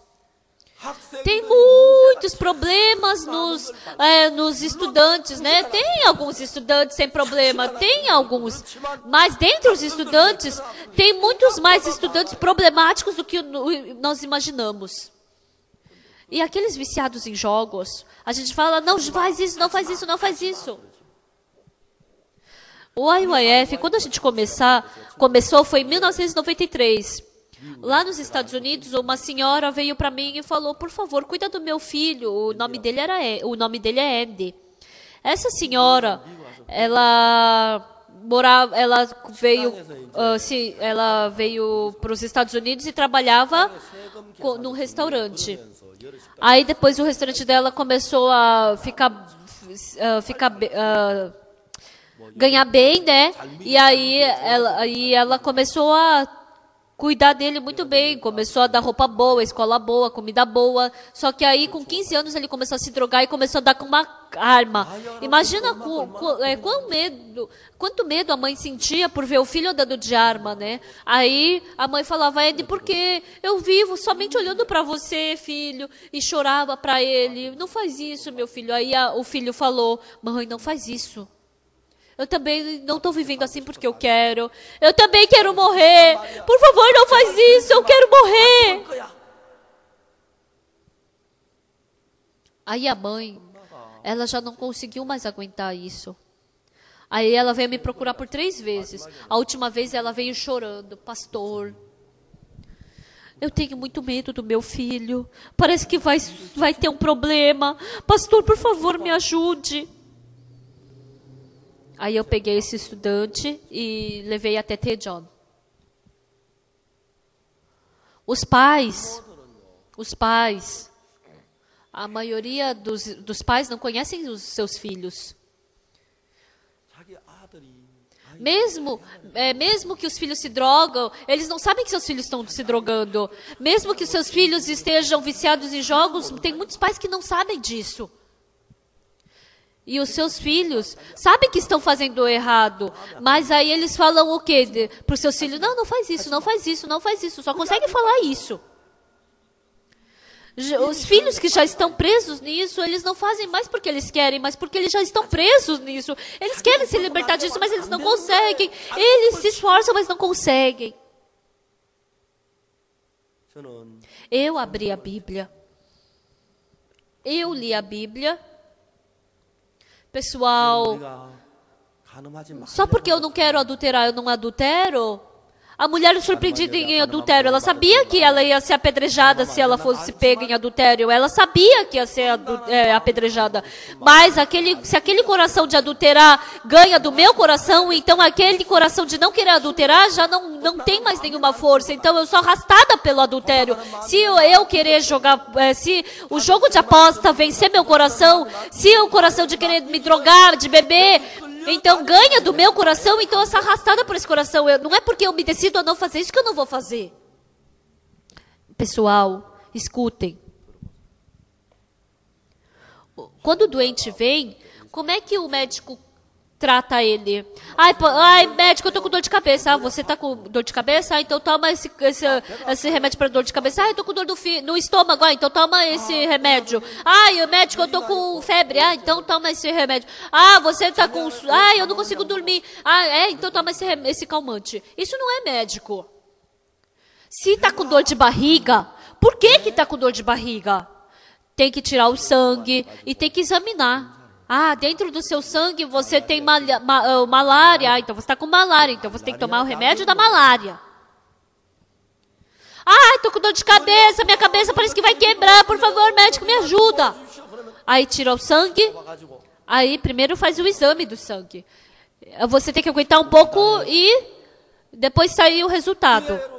Speaker 2: Tem muitos problemas nos estudantes, né? Tem alguns estudantes sem problema, tem alguns. Mas dentre os estudantes, tem muitos mais estudantes problemáticos do que nós imaginamos. E aqueles viciados em jogos, a gente fala, não faz isso, não faz isso, não faz isso. O IYF, quando a gente começou foi em 1993. Lá nos Estados Unidos, uma senhora veio para mim e falou: por favor, cuida do meu filho. O nome dele é Andy. Essa senhora, ela veio para os Estados Unidos e trabalhava num restaurante. Aí depois o restaurante dela começou a ganhar bem, né? E aí ela começou a cuidar dele muito bem, começou a dar roupa boa, escola boa, comida boa. Só que aí, com 15 anos, ele começou a se drogar e começou a dar com uma arma. Imagina quanto medo a mãe sentia por ver o filho andando de arma, né? Aí a mãe falava: Andy, por quê? Eu vivo somente olhando para você, filho. E chorava para ele: não faz isso, meu filho. Aí o filho falou: mãe, não faz isso. Eu também não estou vivendo assim porque eu quero. Eu também quero morrer. Por favor, não faz isso. Eu quero morrer. Aí a mãe, ela já não conseguiu mais aguentar isso. Aí ela veio me procurar por 3 vezes. A última vez ela veio chorando, pastor, eu tenho muito medo do meu filho. Parece que vai ter um problema. Pastor, por favor, me ajude. Aí eu peguei esse estudante e levei até Taejon. Os pais, a maioria dos pais não conhecem os seus filhos. Mesmo que os filhos se drogam, eles não sabem que seus filhos estão se drogando. Mesmo que os seus filhos estejam viciados em jogos, tem muitos pais que não sabem disso. E os seus filhos sabem que estão fazendo errado, mas aí eles falam o quê para os seus filhos? Não faz isso, não faz isso, não faz isso. Só conseguem falar isso. Os filhos que já estão presos nisso, eles não fazem mais porque eles querem, mas porque eles já estão presos nisso. Eles querem se libertar disso, mas eles não conseguem. Eles se esforçam, mas não conseguem. Eu abri a Bíblia. Eu li a Bíblia. Pessoal, só porque eu não quero adulterar, eu não adultero. A mulher surpreendida em adultério, ela sabia que ela ia ser apedrejada se ela fosse pega em adultério. Ela sabia que ia ser apedrejada. Mas se aquele coração de adulterar ganha do meu coração, então aquele coração de não querer adulterar já não tem mais nenhuma força. Então eu sou arrastada pelo adultério. Se eu querer jogar, se o jogo de aposta vencer meu coração, se o coração de querer me drogar, de beber, então ganha do meu coração, então eu sou arrastada por esse coração. Não é porque eu me decido a não fazer isso que eu não vou fazer. Pessoal, escutem. Quando o doente vem, como é que o médico trata ele? Ai, médico, eu tô com dor de cabeça. Ah, você tá com dor de cabeça? Ah, então toma esse remédio para dor de cabeça. Ah, eu tô com dor no estômago. Ah, então toma esse remédio. Ai, médico, eu tô com febre. Ah, então toma esse remédio. Ah, você tá com... Ah, eu não consigo dormir. Ah, então toma esse calmante. Isso não é médico. Se tá com dor de barriga, por que tá com dor de barriga? Tem que tirar o sangue e tem que examinar. Ah, dentro do seu sangue você tem malária. Ah, então você está com malária. Então você tem que tomar o remédio da malária. Ah, estou com dor de cabeça. Minha cabeça parece que vai quebrar. Por favor, médico, me ajuda. Aí tira o sangue. Aí primeiro faz o exame do sangue. Você tem que aguentar um pouco e depois sair o resultado.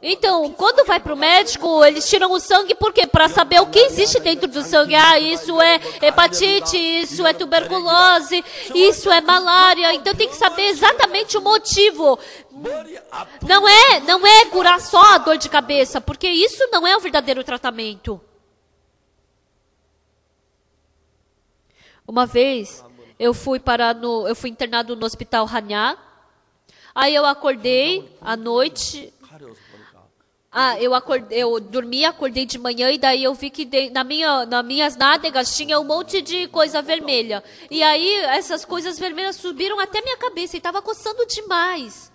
Speaker 2: Então, quando vai para o médico, eles tiram o sangue, por quê? Para saber o que existe dentro do sangue. Ah, isso é hepatite, isso é tuberculose, isso é malária. Então tem que saber exatamente o motivo. Não é curar só a dor de cabeça, porque isso não é o verdadeiro tratamento. Uma vez, eu fui internado no hospital Hanya. Aí eu acordei à noite. Eu dormi, acordei de manhã e daí eu vi que nas minhas nádegas tinha um monte de coisa vermelha. E aí essas coisas vermelhas subiram até minha cabeça e estava coçando demais.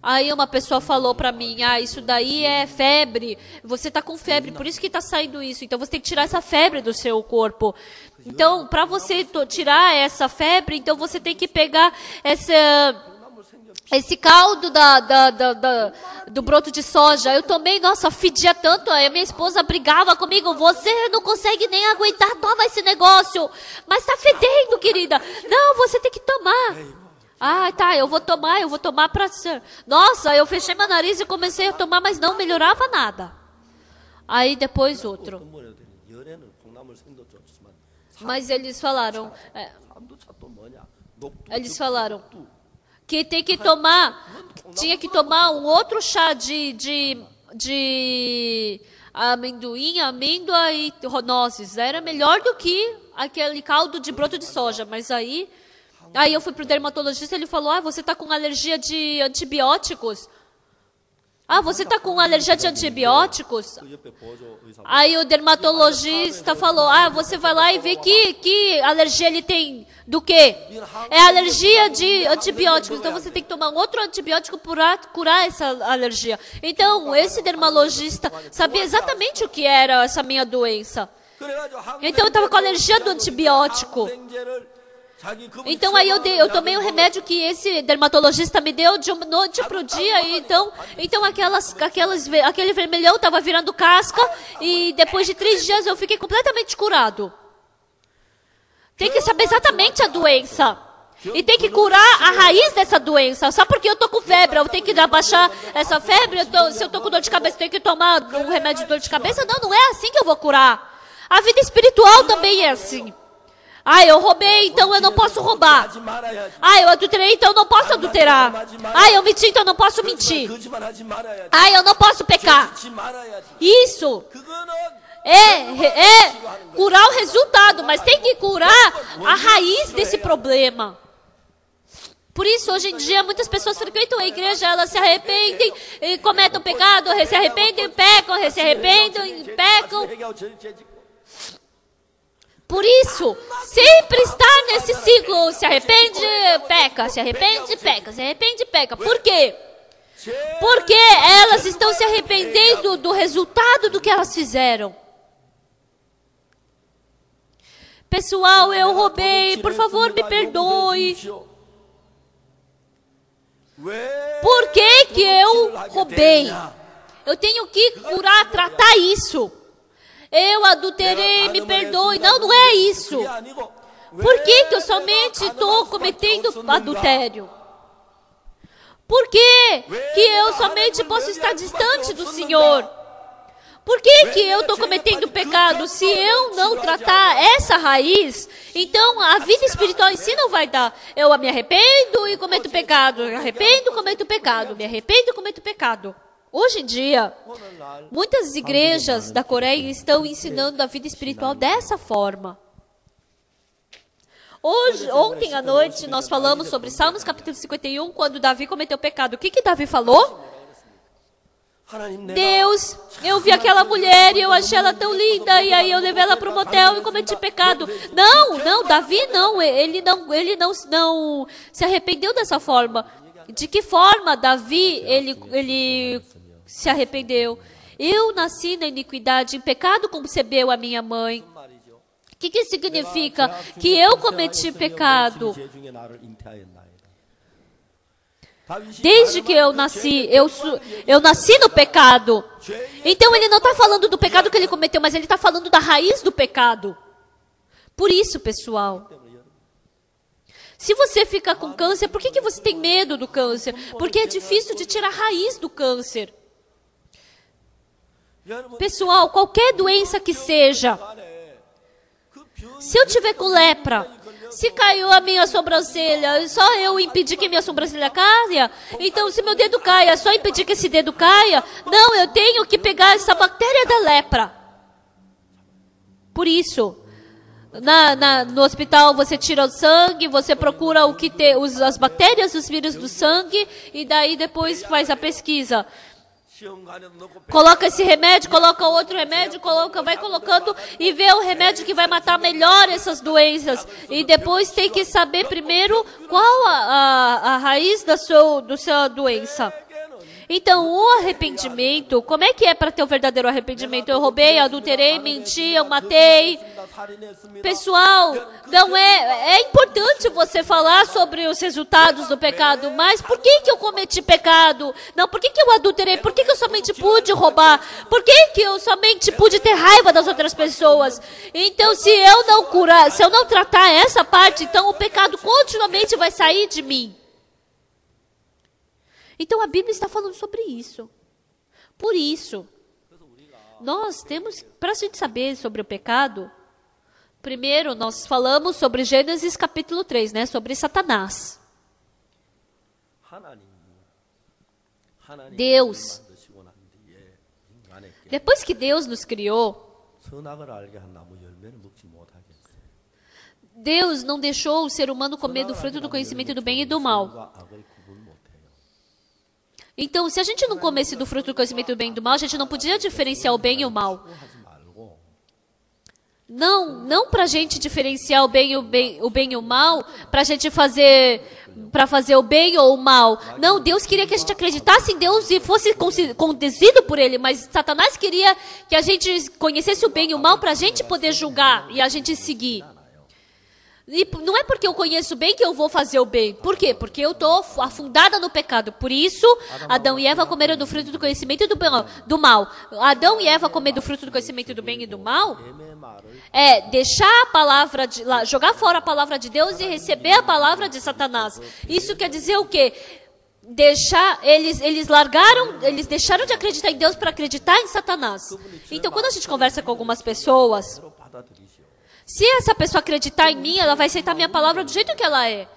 Speaker 2: Aí uma pessoa falou para mim, isso daí é febre, você está com febre, por isso que está saindo isso. Então você tem que tirar essa febre do seu corpo. Então, para você tirar essa febre, então você tem que pegar esse caldo do broto de soja. Eu tomei, nossa, fedia tanto. Aí a minha esposa brigava comigo. Você não consegue nem aguentar, toma esse negócio. Mas tá fedendo, querida. Não, você tem que tomar. Ah, tá, eu vou tomar pra ser. Nossa, eu fechei meu nariz e comecei a tomar, mas não melhorava nada. Aí depois outro. Mas eles falaram que tinha que tomar um outro chá de amendoim, amêndoa e nozes. Era melhor do que aquele caldo de broto de soja. Mas aí eu fui pro dermatologista, ele falou, você tá com alergia de antibióticos. Ah, você tá com alergia de antibióticos? Aí o dermatologista falou, você vai lá e vê que alergia ele tem Do que? É alergia de antibióticos. Então você tem que tomar um outro antibiótico para curar essa alergia. Então esse dermatologista sabia exatamente o que era essa minha doença. Então eu estava com alergia do antibiótico. Então aí eu tomei um remédio que esse dermatologista me deu de noite para o dia. E então aquele vermelhão estava virando casca. E depois de 3 dias eu fiquei completamente curado. Tem que saber exatamente a doença. E tem que curar a raiz dessa doença. Só porque eu estou com febre, eu tenho que abaixar essa febre. Se eu estou com dor de cabeça, eu tenho que tomar um remédio de dor de cabeça. Não é assim que eu vou curar. A vida espiritual também é assim. Eu roubei, então eu não posso roubar. Eu adulterei, então eu não posso adulterar. Eu menti, então eu não posso mentir. Eu não posso pecar. Isso é curar o resultado, mas tem que curar a raiz desse problema. Por isso, hoje em dia, muitas pessoas frequentam a igreja, elas se arrependem e cometem pecado, se arrependem, pecam, se arrependem, pecam. Por isso, sempre estar nesse ciclo, se arrepende, peca, se arrepende, peca, se arrepende, peca. Por quê? Porque elas estão se arrependendo do resultado do que elas fizeram. Pessoal, eu roubei, por favor, me perdoe. Por que eu roubei? Eu tenho que curar, tratar isso. Eu adulterei, me perdoe. Não é isso. Por que eu somente estou cometendo adultério? Por que eu somente posso estar distante do Senhor? Por que eu estou cometendo pecado? Se eu não tratar essa raiz, então a vida espiritual em si não vai dar. Eu me arrependo e cometo pecado. Me arrependo, cometo pecado. Me arrependo, cometo pecado. Hoje em dia, muitas igrejas da Coreia estão ensinando a vida espiritual dessa forma. Ontem à noite, nós falamos sobre Salmos capítulo 51, quando Davi cometeu pecado. O que Davi falou? Deus, eu vi aquela mulher e eu achei ela tão linda, e aí eu levei ela para o motel e cometi pecado. Não, Davi não, ele não se arrependeu dessa forma. De que forma Davi, ele se arrependeu? Eu nasci na iniquidade, em pecado concebeu a minha mãe. O que significa? Que eu cometi pecado. Desde que eu nasci, eu nasci no pecado. Então ele não está falando do pecado que ele cometeu, mas ele está falando da raiz do pecado. Por isso, pessoal, se você fica com câncer, por que você tem medo do câncer? Porque é difícil de tirar a raiz do câncer. Pessoal, qualquer doença que seja, se eu tiver com lepra, se caiu a minha sobrancelha, só eu impedir que minha sobrancelha caia? Então, se meu dedo caia, só impedir que esse dedo caia? Não, eu tenho que pegar essa bactéria da lepra. Por isso, no hospital você tira o sangue, você procura o que tem, as bactérias, os vírus do sangue, e daí depois faz a pesquisa. Coloca esse remédio, coloca outro remédio, vai colocando e vê o remédio que vai matar melhor essas doenças. E depois tem que saber primeiro qual a raiz da sua doença. Então, o arrependimento, como é que é para ter o verdadeiro arrependimento? Eu roubei, adulterei, menti, eu matei. Pessoal, não é importante você falar sobre os resultados do pecado, mas por que eu cometi pecado? Não, por que eu adulterei? Por que eu somente pude roubar? Por que eu somente pude ter raiva das outras pessoas? Então, se eu não curar, se eu não tratar essa parte, então o pecado continuamente vai sair de mim. Então a Bíblia está falando sobre isso. Por isso, nós temos, para a gente saber sobre o pecado, primeiro nós falamos sobre Gênesis capítulo 3, né? Sobre Satanás. Deus, depois que Deus nos criou, Deus não deixou o ser humano comer do fruto do conhecimento do bem e do mal. Então, se a gente não comesse do fruto do conhecimento do bem e do mal, a gente não podia diferenciar o bem e o mal. Não para a gente diferenciar o bem e o mal, para a gente fazer o bem ou o mal. Não, Deus queria que a gente acreditasse em Deus e fosse conduzido por Ele, mas Satanás queria que a gente conhecesse o bem e o mal para a gente poder julgar e a gente seguir. E não é porque eu conheço o bem que eu vou fazer o bem. Por quê? Porque eu estou afundada no pecado. Por isso, Adão e Eva comeram do fruto do conhecimento do mal. Adão e Eva comer do fruto do conhecimento do bem e do mal é deixar a palavra jogar fora a palavra de Deus e receber a palavra de Satanás. Isso quer dizer o quê? Eles deixaram de acreditar em Deus para acreditar em Satanás. Então, quando a gente conversa com algumas pessoas, se essa pessoa acreditar em mim, ela vai aceitar minha palavra do jeito que ela é.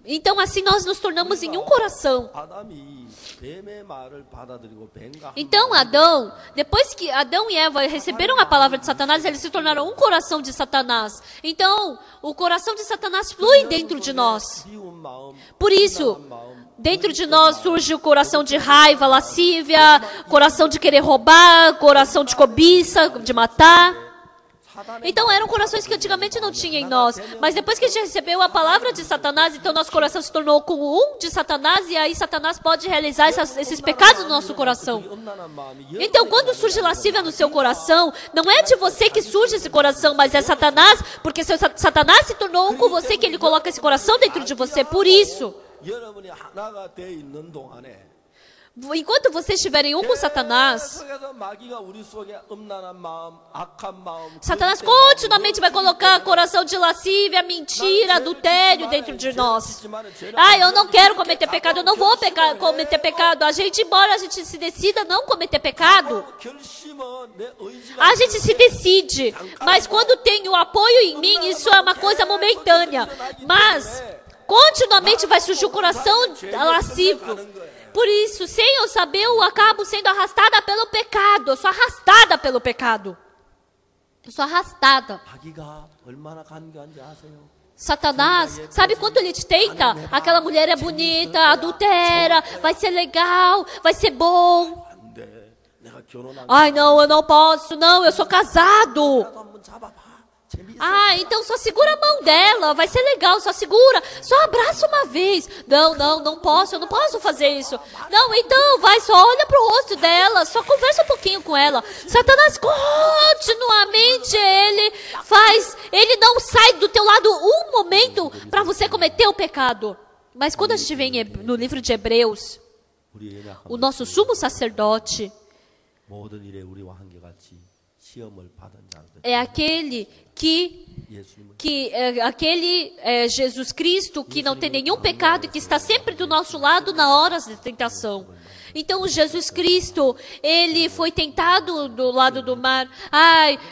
Speaker 2: Então, assim, nós nos tornamos em um coração. Então, depois que Adão e Eva receberam a palavra de Satanás, eles se tornaram um coração de Satanás. Então, o coração de Satanás flui dentro de nós. Por isso, dentro de nós surge o coração de raiva, lascívia, coração de querer roubar, coração de cobiça, de matar. Então eram corações que antigamente não tinha em nós. Mas depois que a gente recebeu a palavra de Satanás, então nosso coração se tornou como um de Satanás. E aí Satanás pode realizar esses pecados no nosso coração. Então quando surge lascívia no seu coração, não é de você que surge esse coração, mas é Satanás. Porque Satanás se tornou um com você, que ele coloca esse coração dentro de você. Por isso, enquanto vocês estiverem um com Satanás, Satanás continuamente vai colocar coração de lascívia, mentira, adultério dentro de nós. Eu não quero cometer pecado, eu não vou cometer pecado. Embora a gente se decida não cometer pecado, a gente se decide. Mas quando tem o apoio em mim, isso é uma coisa momentânea. Mas continuamente vai surgir o coração lascivo. Por isso, sem eu saber, eu acabo sendo arrastada pelo pecado. Eu sou arrastada pelo pecado. Eu sou arrastada. Satanás, sabe quanto ele te tenta? Aquela mulher é bonita, adultera, vai ser legal, vai ser bom. Ai, não, eu não posso, não, eu sou casado. Então só segura a mão dela, vai ser legal, só segura, só abraça uma vez. Não posso, eu não posso fazer isso. Não, então vai, só olha pro rosto dela, só conversa um pouquinho com ela. Satanás continuamente, ele não sai do teu lado um momento para você cometer o pecado. Mas quando a gente vem no livro de Hebreus, o nosso sumo sacerdote é aquele Jesus Cristo, que não tem nenhum pecado e que está sempre do nosso lado na hora de tentação. Então, Jesus Cristo, ele foi tentado do lado do mar.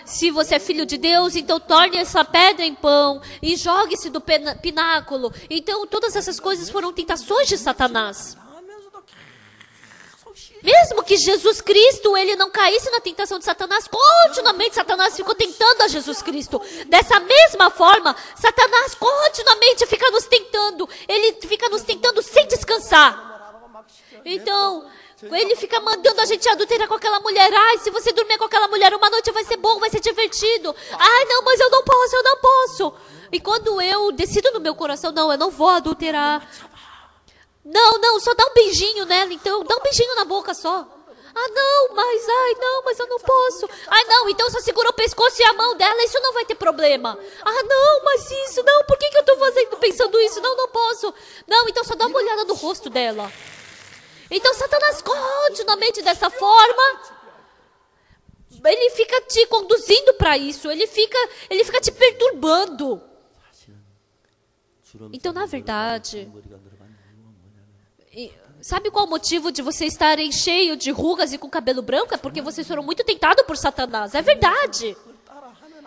Speaker 2: Se você é filho de Deus, então torne essa pedra em pão e jogue-se do pináculo. Então, todas essas coisas foram tentações de Satanás. Mesmo que Jesus Cristo, ele não caísse na tentação de Satanás, continuamente Satanás ficou tentando a Jesus Cristo. Dessa mesma forma, Satanás continuamente fica nos tentando. Ele fica nos tentando sem descansar. Então, ele fica mandando a gente adulterar com aquela mulher. Se você dormir com aquela mulher uma noite vai ser bom, vai ser divertido. Não, mas eu não posso. E quando eu decido no meu coração, não, eu não vou adulterar. Não, só dá um beijinho nela, então. Dá um beijinho na boca só. Não, mas eu não posso. Não, então só segura o pescoço e a mão dela, isso não vai ter problema. Não, mas isso, não, por que eu tô pensando isso? Não posso. Não, então só dá uma olhada no rosto dela. Então Satanás continuamente dessa forma, ele fica te conduzindo para isso, ele fica te perturbando. Então, na verdade, sabe qual o motivo de vocês estarem cheios de rugas e com cabelo branco? É porque vocês foram muito tentados por Satanás. É verdade.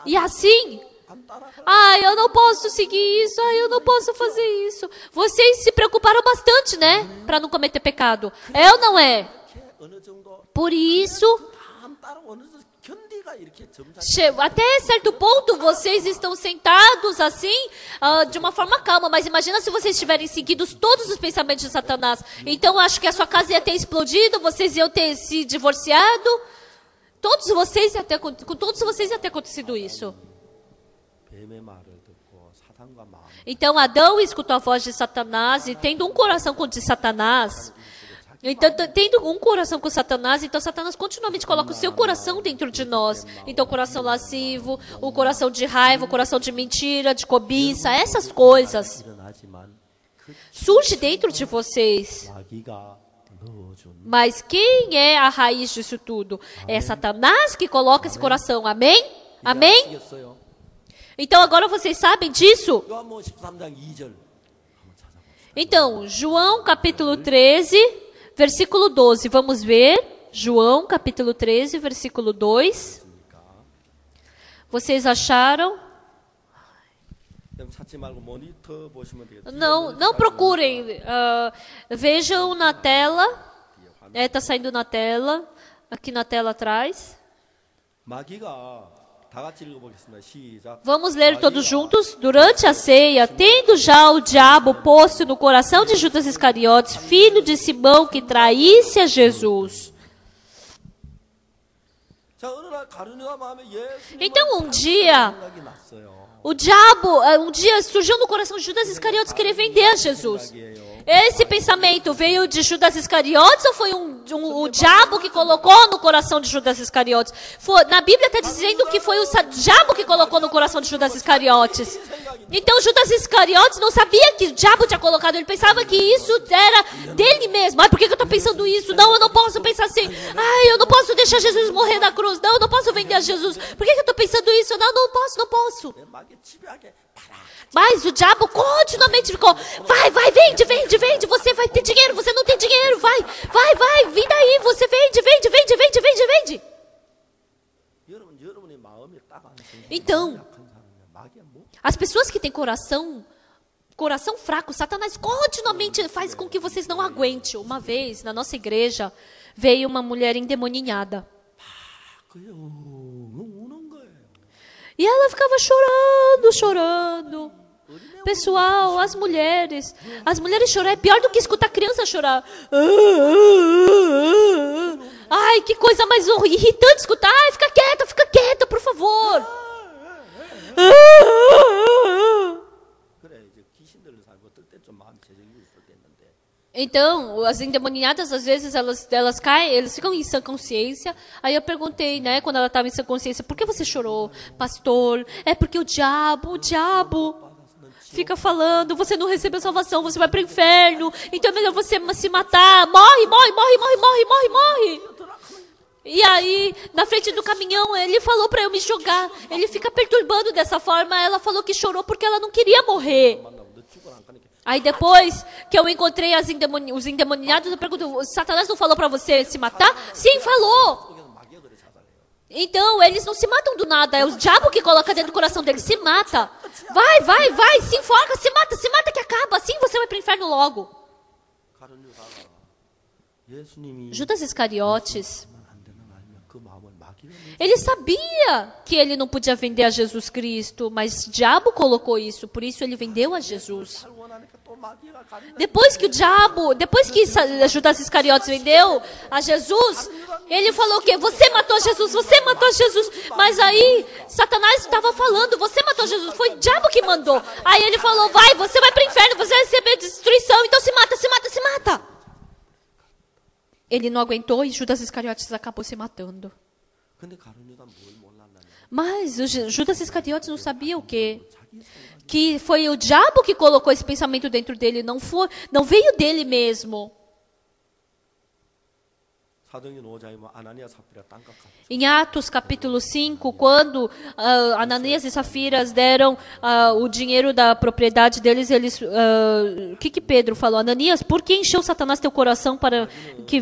Speaker 2: E assim, eu não posso seguir isso, eu não posso fazer isso. Vocês se preocuparam bastante, né? Para não cometer pecado. É ou não é? Por isso, até certo ponto vocês estão sentados assim, de uma forma calma, mas imagina se vocês tiverem seguido todos os pensamentos de Satanás. Então acho que a sua casa ia ter explodido, vocês iam ter se divorciado, com todos vocês ia ter acontecido isso.
Speaker 1: 뱀의 말을 듣고 사탄과 마음
Speaker 2: Então Adão escutou a voz de Satanás e tendo um coração com o de Satanás, então tendo um coração com Satanás, então Satanás continuamente coloca o seu coração dentro de nós. Então o coração lascivo, o coração de raiva, o coração de mentira, de cobiça, essas coisas
Speaker 1: 일어나지만 그
Speaker 2: surge dentro de vocês.
Speaker 1: 마귀가 넣어준
Speaker 2: Mas quem é a raiz disso tudo? É Satanás que coloca esse coração. Amém? Amém?
Speaker 1: 아시겠어요?
Speaker 2: Então agora vocês sabem disso?
Speaker 1: 요한복음 13장 2절 한번 찾아봅시다.
Speaker 2: Então, João capítulo 13, versículo 12. Vamos ver. João capítulo 13, versículo 2. Vocês acharam?
Speaker 1: 그럼 찾지 말고 모니터 보시면 되겠죠.
Speaker 2: Não procurem. Vejam na tela. Está saindo na tela. Aqui na tela atrás.
Speaker 1: 마귀가 다 같이 읽어보겠습니다. 시작.
Speaker 2: Vamos ler todos juntos. Durante a ceia, tendo já o diabo posto no coração de Judas Iscariotes, filho de Simão, que traísse a Jesus.
Speaker 1: 자, 어느 날 가룟유다 마음에 예수님을
Speaker 2: Então um dia,
Speaker 1: 생각이 났어요.
Speaker 2: o diabo, um dia surgiu no coração de Judas Iscariotes querer vender a Jesus. Esse pensamento veio de Judas Iscariotes ou foi o diabo que colocou no coração de Judas Iscariotes? Na Bíblia está dizendo que foi o diabo que colocou no coração de Judas Iscariotes. Então Judas Iscariotes não sabia que o diabo tinha colocado, ele pensava que isso era dele mesmo. Ai, por que eu estou pensando isso? Não, eu não posso pensar assim. Ai, eu não posso deixar Jesus morrer na cruz. Não, eu não posso vender a Jesus. Por que eu estou pensando isso? Não, não posso.
Speaker 1: 마귀 집요하게
Speaker 2: Mas o diabo continuamente ficou, vai, vende, você vai ter dinheiro, você não tem dinheiro, vai, vem daí, você vende.
Speaker 1: 여러분의 마음이 딱 안 생기면
Speaker 2: Então,
Speaker 1: 약한 사람이야. 마귀야 뭐?
Speaker 2: as pessoas que têm coração fraco, Satanás continuamente faz com que vocês não aguentem. Uma vez, na nossa igreja, veio uma mulher endemoninhada.
Speaker 1: 그게 우는 거예요.
Speaker 2: E ela ficava chorando. Pessoal, as mulheres chorar é pior do que escutar criança chorar. Ai, que coisa mais irritante escutar. Ai, fica quieta, por favor.
Speaker 1: 그래 이제 귀신들을 살고 뜰 때 좀 마음이 제정이 있을 때 있는데
Speaker 2: Então, as endemoniadas, às vezes, elas caem, eles ficam em sã consciência. Aí eu perguntei, né, quando ela estava em sã consciência, por que você chorou? Pastor, é porque o diabo fica falando, você não recebeu salvação, você vai para o inferno, então é melhor você se matar. Morre. E aí, na frente do caminhão, ele falou para eu me jogar. Ele fica perturbando dessa forma. Ela falou que chorou porque ela não queria morrer.
Speaker 1: 만나면 너 죽어라 안 가니까
Speaker 2: Aí depois que eu encontrei os endemoniados, eu pergunto, Satanás não falou para você se matar? Sim, falou.
Speaker 1: 속에서 마귀가 그래 자살해요.
Speaker 2: Então, eles não se matam do nada. É o diabo que coloca dentro do coração deles. Se mata. Vai. Se enforca, se mata que acaba. Assim você vai para o inferno logo.
Speaker 1: 가룟 유다가 예수님이
Speaker 2: Judas Iscariotes,
Speaker 1: 안 되는 알면 그 마음을 마귀가
Speaker 2: ele sabia que ele não podia vender a Jesus Cristo, mas o diabo colocou isso, por isso ele vendeu a Jesus.
Speaker 1: 살 원하니까 또 마귀가 가리는
Speaker 2: Depois que Judas Iscariotes vendeu a Jesus, ele falou o quê? Você matou Jesus. Mas aí, Satanás estava falando, você matou Jesus, foi o diabo que mandou. Aí ele falou, você vai para o inferno, você vai receber destruição, então se mata. Ele não aguentou e Judas Iscariotes acabou se matando.
Speaker 1: 근데 가룟 유다 뭘 몰랐나냐
Speaker 2: Mas Judas Iscariotes não sabia o quê? Que foi o diabo que colocou esse pensamento dentro dele, não veio dele mesmo.
Speaker 1: 사도행전 5장이면 아나니아 삽비라 땅값 갚았죠.
Speaker 2: Em Atos capítulo 5, quando Ananias e Safiras deram o dinheiro da propriedade deles, o que Pedro falou? Ananias, por que encheu Satanás teu coração para que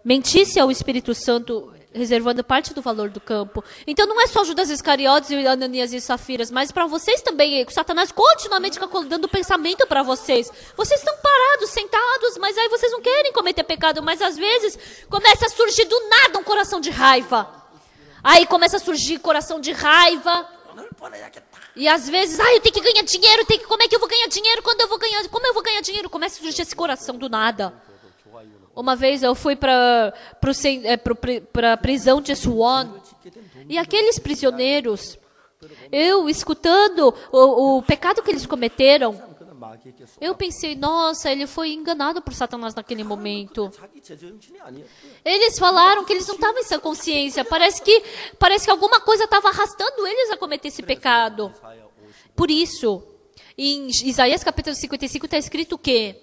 Speaker 2: mentisse ao Espírito Santo, reservando parte do valor do campo? Então não é só Judas Iscariotes e Ananias e Safiras, mas para vocês também. Satanás continuamente fica dando pensamento para vocês. Vocês estão parados, sentados, mas aí vocês não querem cometer pecado, mas às vezes começa a surgir do nada um coração de raiva. Aí começa a surgir coração de raiva.
Speaker 1: 오늘 보내야겠다.
Speaker 2: E às vezes, eu tenho que ganhar dinheiro, como é que eu vou ganhar dinheiro? Como eu vou ganhar dinheiro? Começa a surgir esse coração do nada. Uma vez eu fui para a prisão de Swan, e aqueles prisioneiros, eu escutando o pecado que eles cometeram,
Speaker 1: 그는 마귀에게 속
Speaker 2: eu pensei, nossa, ele foi enganado por Satanás naquele momento.
Speaker 1: 자기 제정신이 아니었대요.
Speaker 2: Eles falaram que eles não estavam em sã consciência. Parece que alguma coisa estava arrastando eles a cometer esse pecado.
Speaker 1: 이사야 50.
Speaker 2: Por isso, em Isaías capítulo 55 está escrito o quê?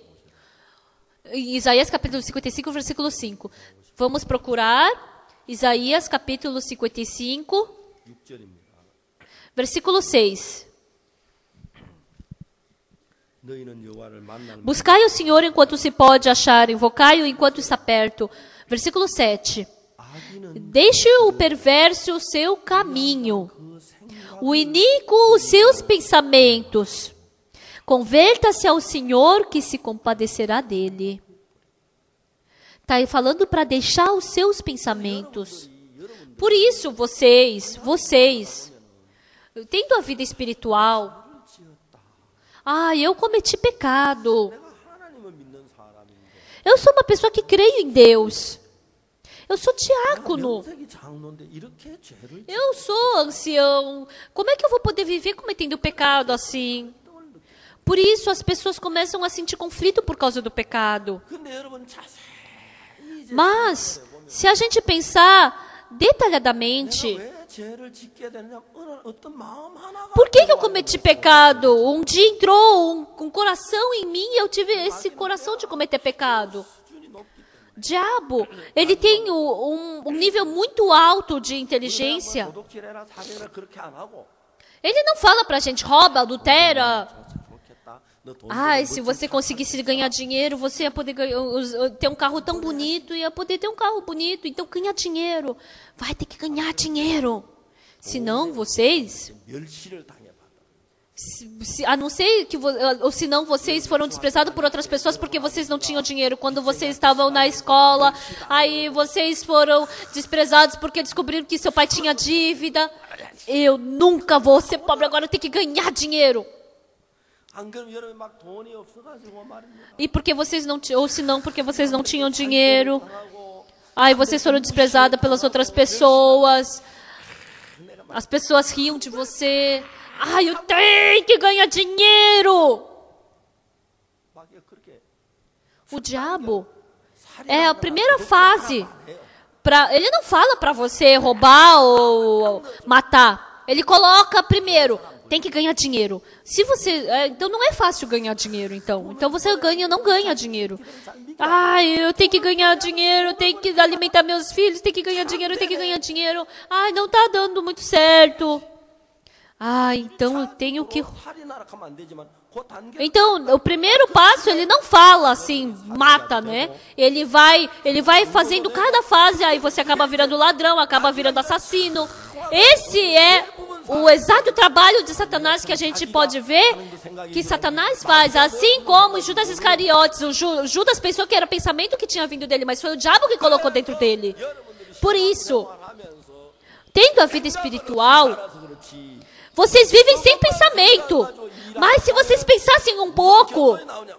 Speaker 2: Em Isaías capítulo 55, versículo 5. Vamos procurar Isaías capítulo 55,
Speaker 1: 6절입니다.
Speaker 2: versículo 6.
Speaker 1: 너희는 여호와를 만날
Speaker 2: Buscai o Senhor enquanto se pode achar, invocai-o enquanto está perto. Versículo 7.
Speaker 1: 악인은
Speaker 2: Deixe o perverso o seu caminho,
Speaker 1: 그 생각
Speaker 2: o iníquo os seus pensamentos. Converta-se ao Senhor que se compadecerá dele. Está aí falando para deixar os seus pensamentos. Por isso, vocês, tendo a vida espiritual, eu cometi pecado.
Speaker 1: 내가 하나님을 믿는 사람인데
Speaker 2: Eu sou uma pessoa que creio em Deus. Eu sou diácono.
Speaker 1: 명색이 장로인데 이렇게 죄를
Speaker 2: Eu sou ancião. Como é que eu vou poder viver cometendo pecado assim? Por isso as pessoas começam a sentir conflito por causa do pecado.
Speaker 1: 근데 여러분 자세히 이제
Speaker 2: Mas, se a gente pensar detalhadamente,
Speaker 1: 왜 죄를 짓게 되느냐 어떤 마음 하나가
Speaker 2: por que eu cometi pecado? Um dia entrou um coração em mim e eu tive esse coração de cometer pecado.
Speaker 1: 수준이 높기 때문에
Speaker 2: Diabo, ele tem um nível muito alto de inteligência.
Speaker 1: 도둑질해라 살해라 그렇게 안 하고
Speaker 2: Ele não fala pra gente, rouba, adultera.
Speaker 1: 좋겠다. 너 돈
Speaker 2: Ai, se você conseguisse ganhar dinheiro, você ia poder ter um carro tão bonito, ia poder ter um carro bonito. Então ganha dinheiro. Vai ter que ganhar dinheiro. Senão vocês,
Speaker 1: 멸시를 당해봐.
Speaker 2: a não ser que ou senão vocês foram desprezados por outras pessoas porque vocês não tinham dinheiro quando vocês estavam na escola. Aí vocês foram desprezados porque descobriram que seu pai tinha dívida. Eu nunca vou ser pobre, agora eu tenho que ganhar dinheiro.
Speaker 1: 안 그러면 여러분 막 돈이 없어가지고 말입니다.
Speaker 2: E porque vocês não ou se não porque vocês não tinham dinheiro. Aí vocês foram desprezadas pelas outras pessoas. As pessoas riam de você. Ai, eu tenho que ganhar dinheiro.
Speaker 1: 막 그렇게
Speaker 2: O diabo é a primeira fase. Ele não fala para você roubar ou matar. Ele coloca primeiro, tem que ganhar dinheiro. Se você, então não é fácil ganhar dinheiro, então. Então você ganha ou não ganha dinheiro. Ai, eu tenho que ganhar dinheiro, eu tenho que alimentar meus filhos, tenho que ganhar dinheiro, eu tenho que ganhar dinheiro. Ai, não tá dando muito certo. Então eu tenho que...
Speaker 1: 살인하라 하면 안 되지만 그 단계
Speaker 2: Então, o primeiro passo, ele não fala assim, mata, né? Ele vai fazendo cada fase, aí você acaba virando ladrão, acaba virando assassino. Esse é o exato trabalho de Satanás que a gente pode ver que Satanás faz. Assim como Judas Iscariotes, o Judas pensou que era pensamento que tinha vindo dele, mas foi o diabo que colocou dentro dele. Por isso, tendo a vida espiritual,
Speaker 1: 그렇지.
Speaker 2: vocês vivem sem pensamento. Mas se vocês pensassem um pouco,
Speaker 1: 나오냐?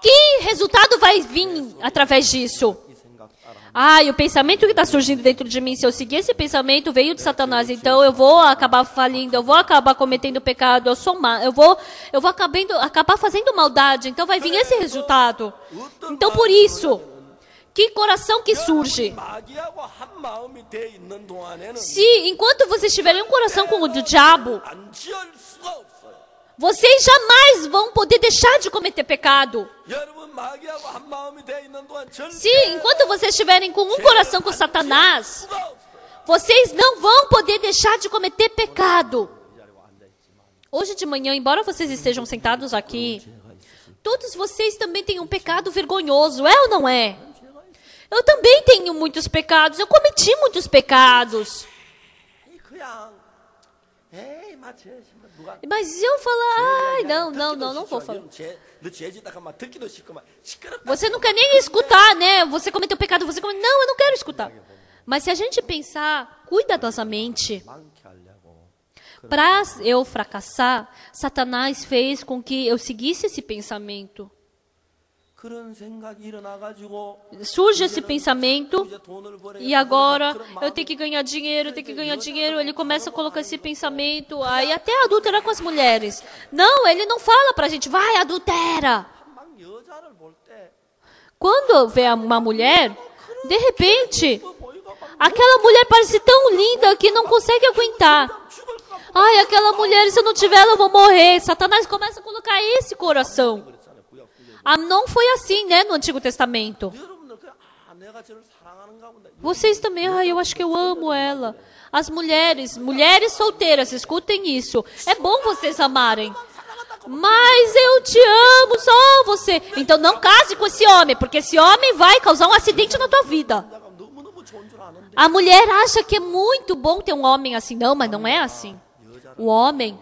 Speaker 2: que resultado vai vir através disso?
Speaker 1: 이 생각 따라.
Speaker 2: E o pensamento que está surgindo dentro de mim, se eu seguir esse pensamento, veio de Satanás. Então eu vou acabar falindo, eu vou acabar cometendo pecado, eu vou acabar fazendo maldade. Então vai vir esse resultado. Então por isso, que coração que surge?
Speaker 1: 마귀하고 한 마음이 돼 있는 동안에는
Speaker 2: Se enquanto vocês tiverem um coração com o do diabo,
Speaker 1: 안 지을 수가 없어요.
Speaker 2: vocês jamais vão poder deixar de cometer pecado.
Speaker 1: 여러분 마귀하고 한 마음이 돼 있는 동안
Speaker 2: Se enquanto vocês estiverem com um coração com Satanás, vocês não vão poder deixar de cometer pecado. Hoje de manhã, embora vocês estejam sentados aqui, todos vocês também têm um pecado vergonhoso, é ou não é? Eu também tenho muitos pecados, eu cometi muitos pecados.
Speaker 1: 그냥 에이 마치 누가
Speaker 2: Mas eu falo, não vou falar.
Speaker 1: 너 죄짓다가 막 듣기도 싫고 막 시끄럽다.
Speaker 2: Você não quer nem escutar, né? Você cometeu pecado, Não, eu não quero escutar. Mas se a gente pensar cuidadosamente,
Speaker 1: 많게 하려고
Speaker 2: para eu fracassar, Satanás fez com que eu seguisse esse pensamento.
Speaker 1: 그런 생각이 일어나가지고
Speaker 2: Surge esse pensamento,
Speaker 1: 이제 돈을 벌어야
Speaker 2: e agora eu tenho que ganhar dinheiro, eu tenho que ganhar dinheiro. Ele começa a colocar esse pensamento, aí até adulterar com as mulheres. Não, ele não fala pra gente, vai, adultera.
Speaker 1: 막 여자를 볼 때
Speaker 2: Quando vê uma mulher, de repente, aquela mulher parece tão linda que não consegue aguentar.
Speaker 1: 죽을까
Speaker 2: Ai, aquela mulher, se eu não tiver ela, eu vou morrer. Satanás começa a colocar esse coração.
Speaker 1: 그랬잖아요. 구약 성경에.
Speaker 2: Ah, não foi assim, né, no Antigo Testamento.
Speaker 1: 여러분들 그냥 내가 저를 사랑하는가 본다.
Speaker 2: Vocês também, ai, eu acho que eu amo ela. As mulheres solteiras, escutem isso. É bom vocês amarem. Mas eu te amo, só você. Então não case com esse homem, porque esse homem vai causar um acidente na tua vida.
Speaker 1: 내가 너무너무 좋은 줄 아는데
Speaker 2: A mulher acha que é muito bom ter um homem assim. Não, mas não é assim. O homem,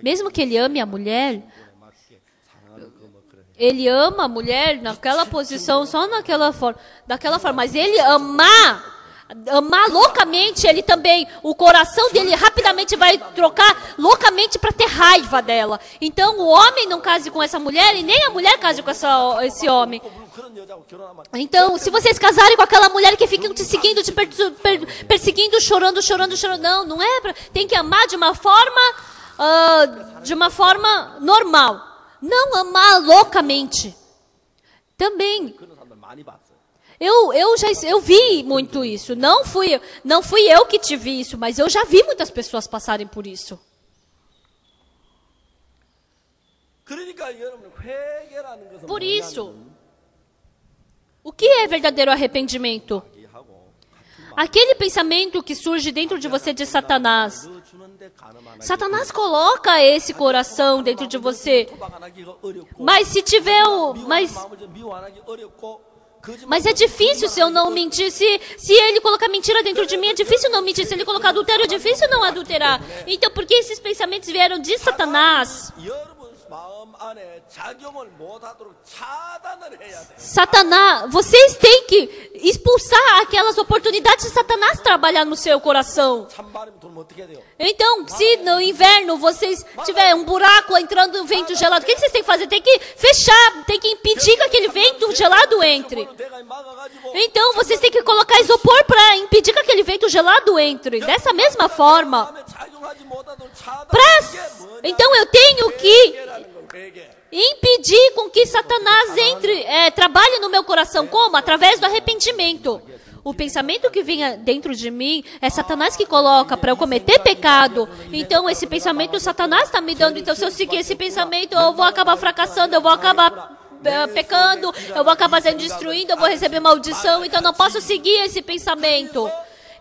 Speaker 2: mesmo que ele ame a mulher,
Speaker 1: 맞게 사랑하는 그뭐 그런
Speaker 2: ele ama a mulher naquela posição, só daquela forma. Mas ele amar loucamente, ele também, o coração dele rapidamente vai trocar loucamente para ter raiva dela. Então o homem não case com essa mulher e nem a mulher case com esse homem.
Speaker 1: 그런 여자하고 결혼하면
Speaker 2: Então, se vocês casarem com aquela mulher que fica te seguindo, te perseguindo, chorando, não é tem que amar de uma forma normal. Não amar loucamente. Também.
Speaker 1: 그런 사람들 많이 봤어요.
Speaker 2: Eu vi muito isso. Não fui eu que te vi isso, mas eu já vi muitas pessoas passarem por isso.
Speaker 1: 그러니까 여러분 회개라는 것은
Speaker 2: Por isso, o que é verdadeiro arrependimento?
Speaker 1: 하고
Speaker 2: Aquele pensamento que surge dentro de você de Satanás.
Speaker 1: 너 주는데 가늠 안 하기
Speaker 2: Satanás coloca esse coração dentro de você.
Speaker 1: 토박 안 하기가 어렵고
Speaker 2: Mas se tiver
Speaker 1: 마음을 좀 미워 안 하기 어렵고 거짓말
Speaker 2: Mas é difícil se eu não mentir. Se ele colocar mentira dentro de mim, é difícil não mentir. Se ele colocar adultério, é difícil não adulterar. Então, porque esses pensamentos vieram de Satanás?
Speaker 1: 여러분 마음 안에 작용을 못하도록 차단을 해야 돼.
Speaker 2: Satanás, vocês têm que expulsar aquelas oportunidades de Satanás trabalhar no seu coração.
Speaker 1: 찬바람이 들면 어떻게 돼요?
Speaker 2: Então, se no inverno vocês tiver um buraco entrando um vento gelado, o que vocês têm que fazer? Tem que fechar, tem que impedir que aquele vento gelado entre.
Speaker 1: 대가에 막아가지고
Speaker 2: Então, vocês têm que colocar isopor para impedir que aquele vento gelado entre. Dessa mesma forma.
Speaker 1: 마음에 작용하지 못하도록 차단하는
Speaker 2: Pra...
Speaker 1: 게 뭐냐?
Speaker 2: Então, eu tenho que
Speaker 1: 회개라는 건 회개.
Speaker 2: impedir com que Satanás trabalhe no meu coração. Como? Através do arrependimento. O pensamento que vem dentro de mim é Satanás que coloca para eu cometer pecado. Então, esse pensamento Satanás está me dando. Então, se eu seguir esse pensamento, eu vou acabar fracassando, eu vou acabar pecando, eu vou acabar sendo destruindo, eu vou receber maldição. Então, eu não posso seguir esse pensamento.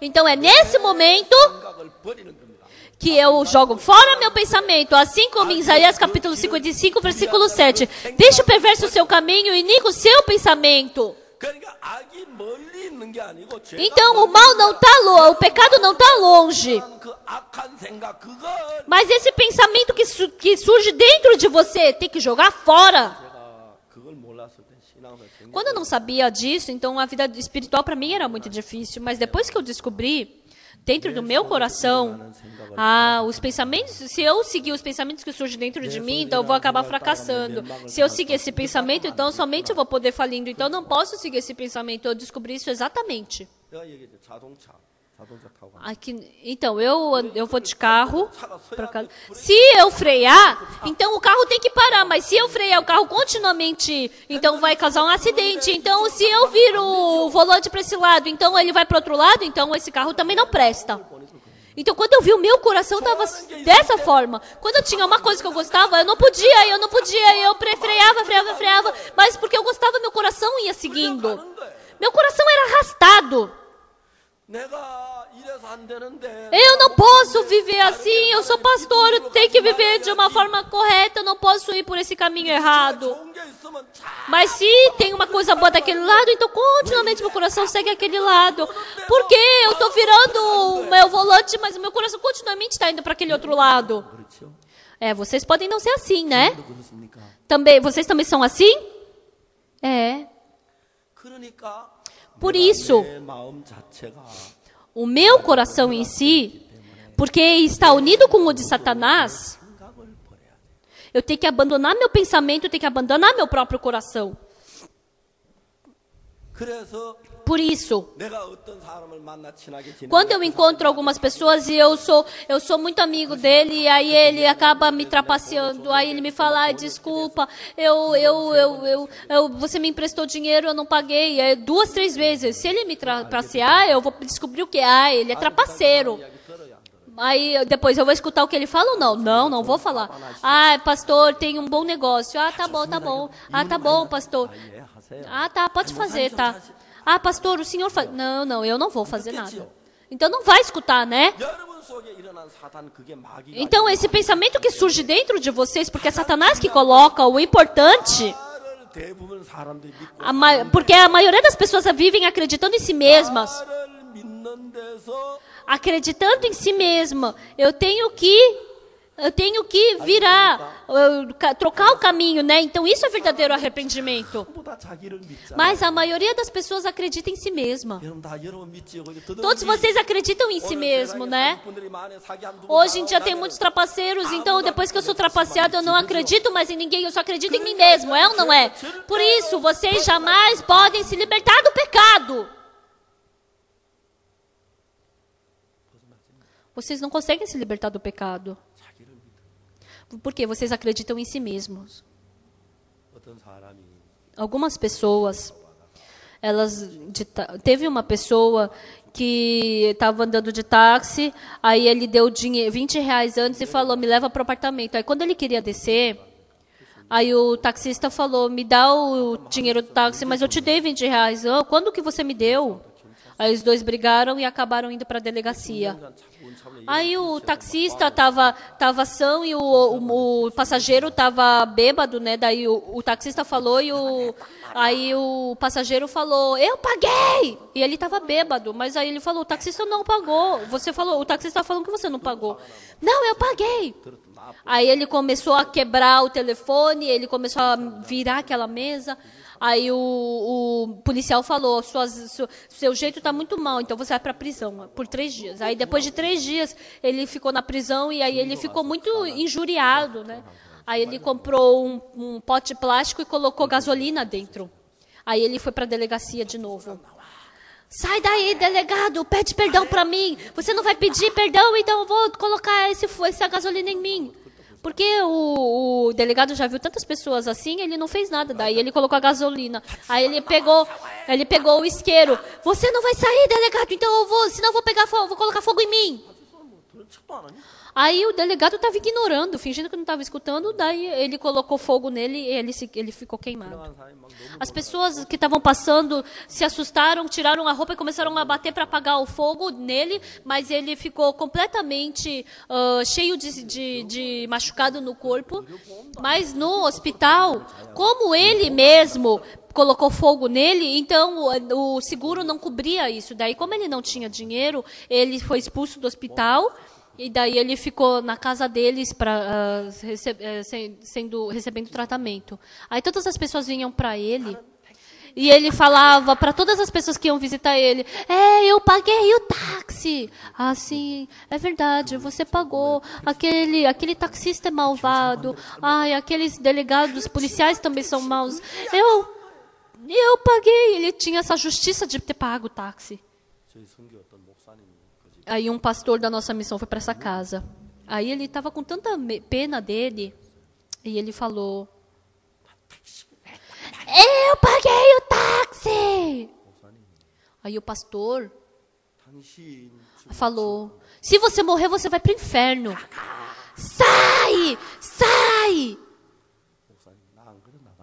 Speaker 2: Então, é nesse momento
Speaker 1: 생각을 버리는 겁니다.
Speaker 2: que eu jogo fora meu pensamento, assim como em Isaías capítulo 55, versículo 7. Deixa o perverso o seu caminho e niga o seu pensamento.
Speaker 1: 그러니까 악이 멀리 있는 게 아니고 죄가
Speaker 2: Então o mal não está longe, o pecado não está longe.
Speaker 1: 그 악한 생각 그걸
Speaker 2: Mas esse pensamento que surge dentro de você, tem que jogar fora.
Speaker 1: 제가 그걸 몰랐을 때 신앙을 굉장히
Speaker 2: Quando eu não sabia disso, então a vida espiritual para mim era muito difícil. Mas depois que eu descobri, dentro do meu coração, os pensamentos, se eu seguir os pensamentos que surgem dentro de mim, então eu vou acabar fracassando. Se eu seguir esse pensamento, então somente eu vou poder falindo. Então eu não posso seguir esse pensamento. Eu descobri isso exatamente.
Speaker 1: 내가 얘기했죠. 자동차 타고 가는
Speaker 2: Aqui, então, eu vou de carro pra casa. Se eu frear, então o carro tem que parar. Mas se eu frear o carro continuamente, então vai causar um acidente. Então, se eu viro o volante para esse lado, então ele vai para outro lado, então esse carro também não presta. Então, quando eu vi, o meu coração estava dessa forma. Quando eu tinha uma coisa que eu gostava, eu não podia. Eu freava. Mas porque eu gostava, meu coração ia seguindo. Meu coração era arrastado.
Speaker 1: 내가 이래서 안 되는데
Speaker 2: Eu não posso viver assim, eu sou pastor, eu tenho que viver de uma forma correta, eu não posso ir por esse caminho errado.
Speaker 1: 좋은 게 있으면 자
Speaker 2: Mas se tem uma coisa boa daquele lado, então continuamente meu coração segue aquele lado. Porque eu estou virando o meu volante, mas o meu coração continuamente está indo para aquele outro lado.
Speaker 1: 그렇죠?
Speaker 2: Vocês podem não ser assim, né?
Speaker 1: 그렇습니까?
Speaker 2: Vocês também são assim?
Speaker 1: 그러니까
Speaker 2: Por isso,
Speaker 1: 내 마음 자체가
Speaker 2: o meu coração em si, porque está unido com o de Satanás,
Speaker 1: 생각을 버려야 돼.
Speaker 2: eu tenho que abandonar meu pensamento, eu tenho que abandonar meu próprio coração.
Speaker 1: 그래서
Speaker 2: Por isso,
Speaker 1: 내가 어떤 사람을 만나 친하게
Speaker 2: quando eu
Speaker 1: 지내면
Speaker 2: encontro algumas pessoas e eu sou muito amigo dele, e aí ele acaba me trapaceando, aí ele me fala, ai, desculpa, você me emprestou dinheiro, eu não paguei, 2, 3 vezes. Se ele me trapacear, eu vou descobrir o que? Ah, ele é trapaceiro. Aí depois eu vou escutar o que ele fala ou não? Não vou falar. Ah, pastor, tem um bom negócio. Ah, tá bom. Ah, tá bom, pastor.
Speaker 1: 예, 하세요.
Speaker 2: Ah, tá, pode fazer, tá. Ah, pastor, o senhor faz. Não, eu não vou fazer nada. Então não vai escutar, né?
Speaker 1: 여러분 속에 일어난 사탄 그게 마귀가
Speaker 2: Então esse pensamento que surge dentro de vocês, porque é Satanás que coloca, o importante,
Speaker 1: 나를 대부분 사람들이 믿고
Speaker 2: porque a maioria das pessoas vivem acreditando em si mesmas.
Speaker 1: 나를 믿는 데서
Speaker 2: Acreditando em si mesma. Eu tenho que virar, trocar o caminho, né? Então isso é verdadeiro arrependimento.
Speaker 1: 보다 자기를 믿자.
Speaker 2: Mas a maioria das pessoas acredita em si mesma.
Speaker 1: 여러분 다 여러분 믿지요.
Speaker 2: Todos vocês acreditam em si mesmo, né? Hoje em dia tem muitos trapaceiros, então depois que eu sou trapaceado eu não acredito mais em ninguém, eu só acredito em mim mesmo, é ou não é? Por isso, vocês jamais podem se libertar do pecado. Vocês não conseguem se libertar do pecado. Porque vocês acreditam em si mesmos.
Speaker 1: 어떤 사람이
Speaker 2: Algumas pessoas, teve uma pessoa que estava andando de táxi, aí ele deu dinheiro, 20 reais antes e falou, me leva para o apartamento. Aí quando ele queria descer, aí o taxista falou, me dá o dinheiro do táxi, mas eu te dei 20 reais. Oh, quando que você me deu? Aí os dois brigaram e acabaram indo para a delegacia. Aí o taxista estava são e o passageiro estava bêbado, né? Daí o taxista falou aí o passageiro falou, eu paguei! E ele estava bêbado, mas aí ele falou, o taxista não pagou. O taxista está falando que você não pagou. Não, eu paguei! Aí ele começou a quebrar o telefone, ele começou a virar aquela mesa. Aí o policial falou, seu jeito está muito mal, então você vai para a prisão por 3 dias. Aí depois de 3 dias ele ficou na prisão e aí ele ficou muito injuriado, né? Aí ele comprou um pote de plástico e colocou gasolina dentro. Aí ele foi para a delegacia de novo. Sai daí, delegado, pede perdão para mim. Você não vai pedir perdão, então eu vou colocar essa gasolina em mim. Porque o delegado já viu tantas pessoas assim, ele não fez nada. Daí ele colocou a gasolina. Aí ele pegou o isqueiro. Você não vai sair, delegado, então senão eu vou colocar fogo em mim. Aí o delegado estava ignorando, fingindo que não estava escutando. Daí ele colocou fogo nele e ele ficou queimado. As pessoas que estavam passando se assustaram, tiraram a roupa e começaram a bater para apagar o fogo nele, mas ele ficou completamente cheio de machucado no corpo. Mas no hospital, como ele mesmo colocou fogo nele, então o seguro não cobria isso. Daí, como ele não tinha dinheiro, ele foi expulso do hospital. E daí ele ficou na casa deles recebendo tratamento. Aí todas as pessoas vinham para ele e ele falava para todas as pessoas que iam visitar ele, eu paguei o táxi. Ah, sim, é verdade, você pagou. Aquele taxista é malvado. Ai, aqueles delegados policiais também são maus. Eu paguei. Ele tinha essa justiça de ter pago o táxi. Aí um pastor da nossa missão foi para essa casa. Aí ele estava com tanta pena dele. E ele falou, eu paguei o táxi. Aí o pastor falou, se você morrer, você vai para o inferno. Sai! Sai!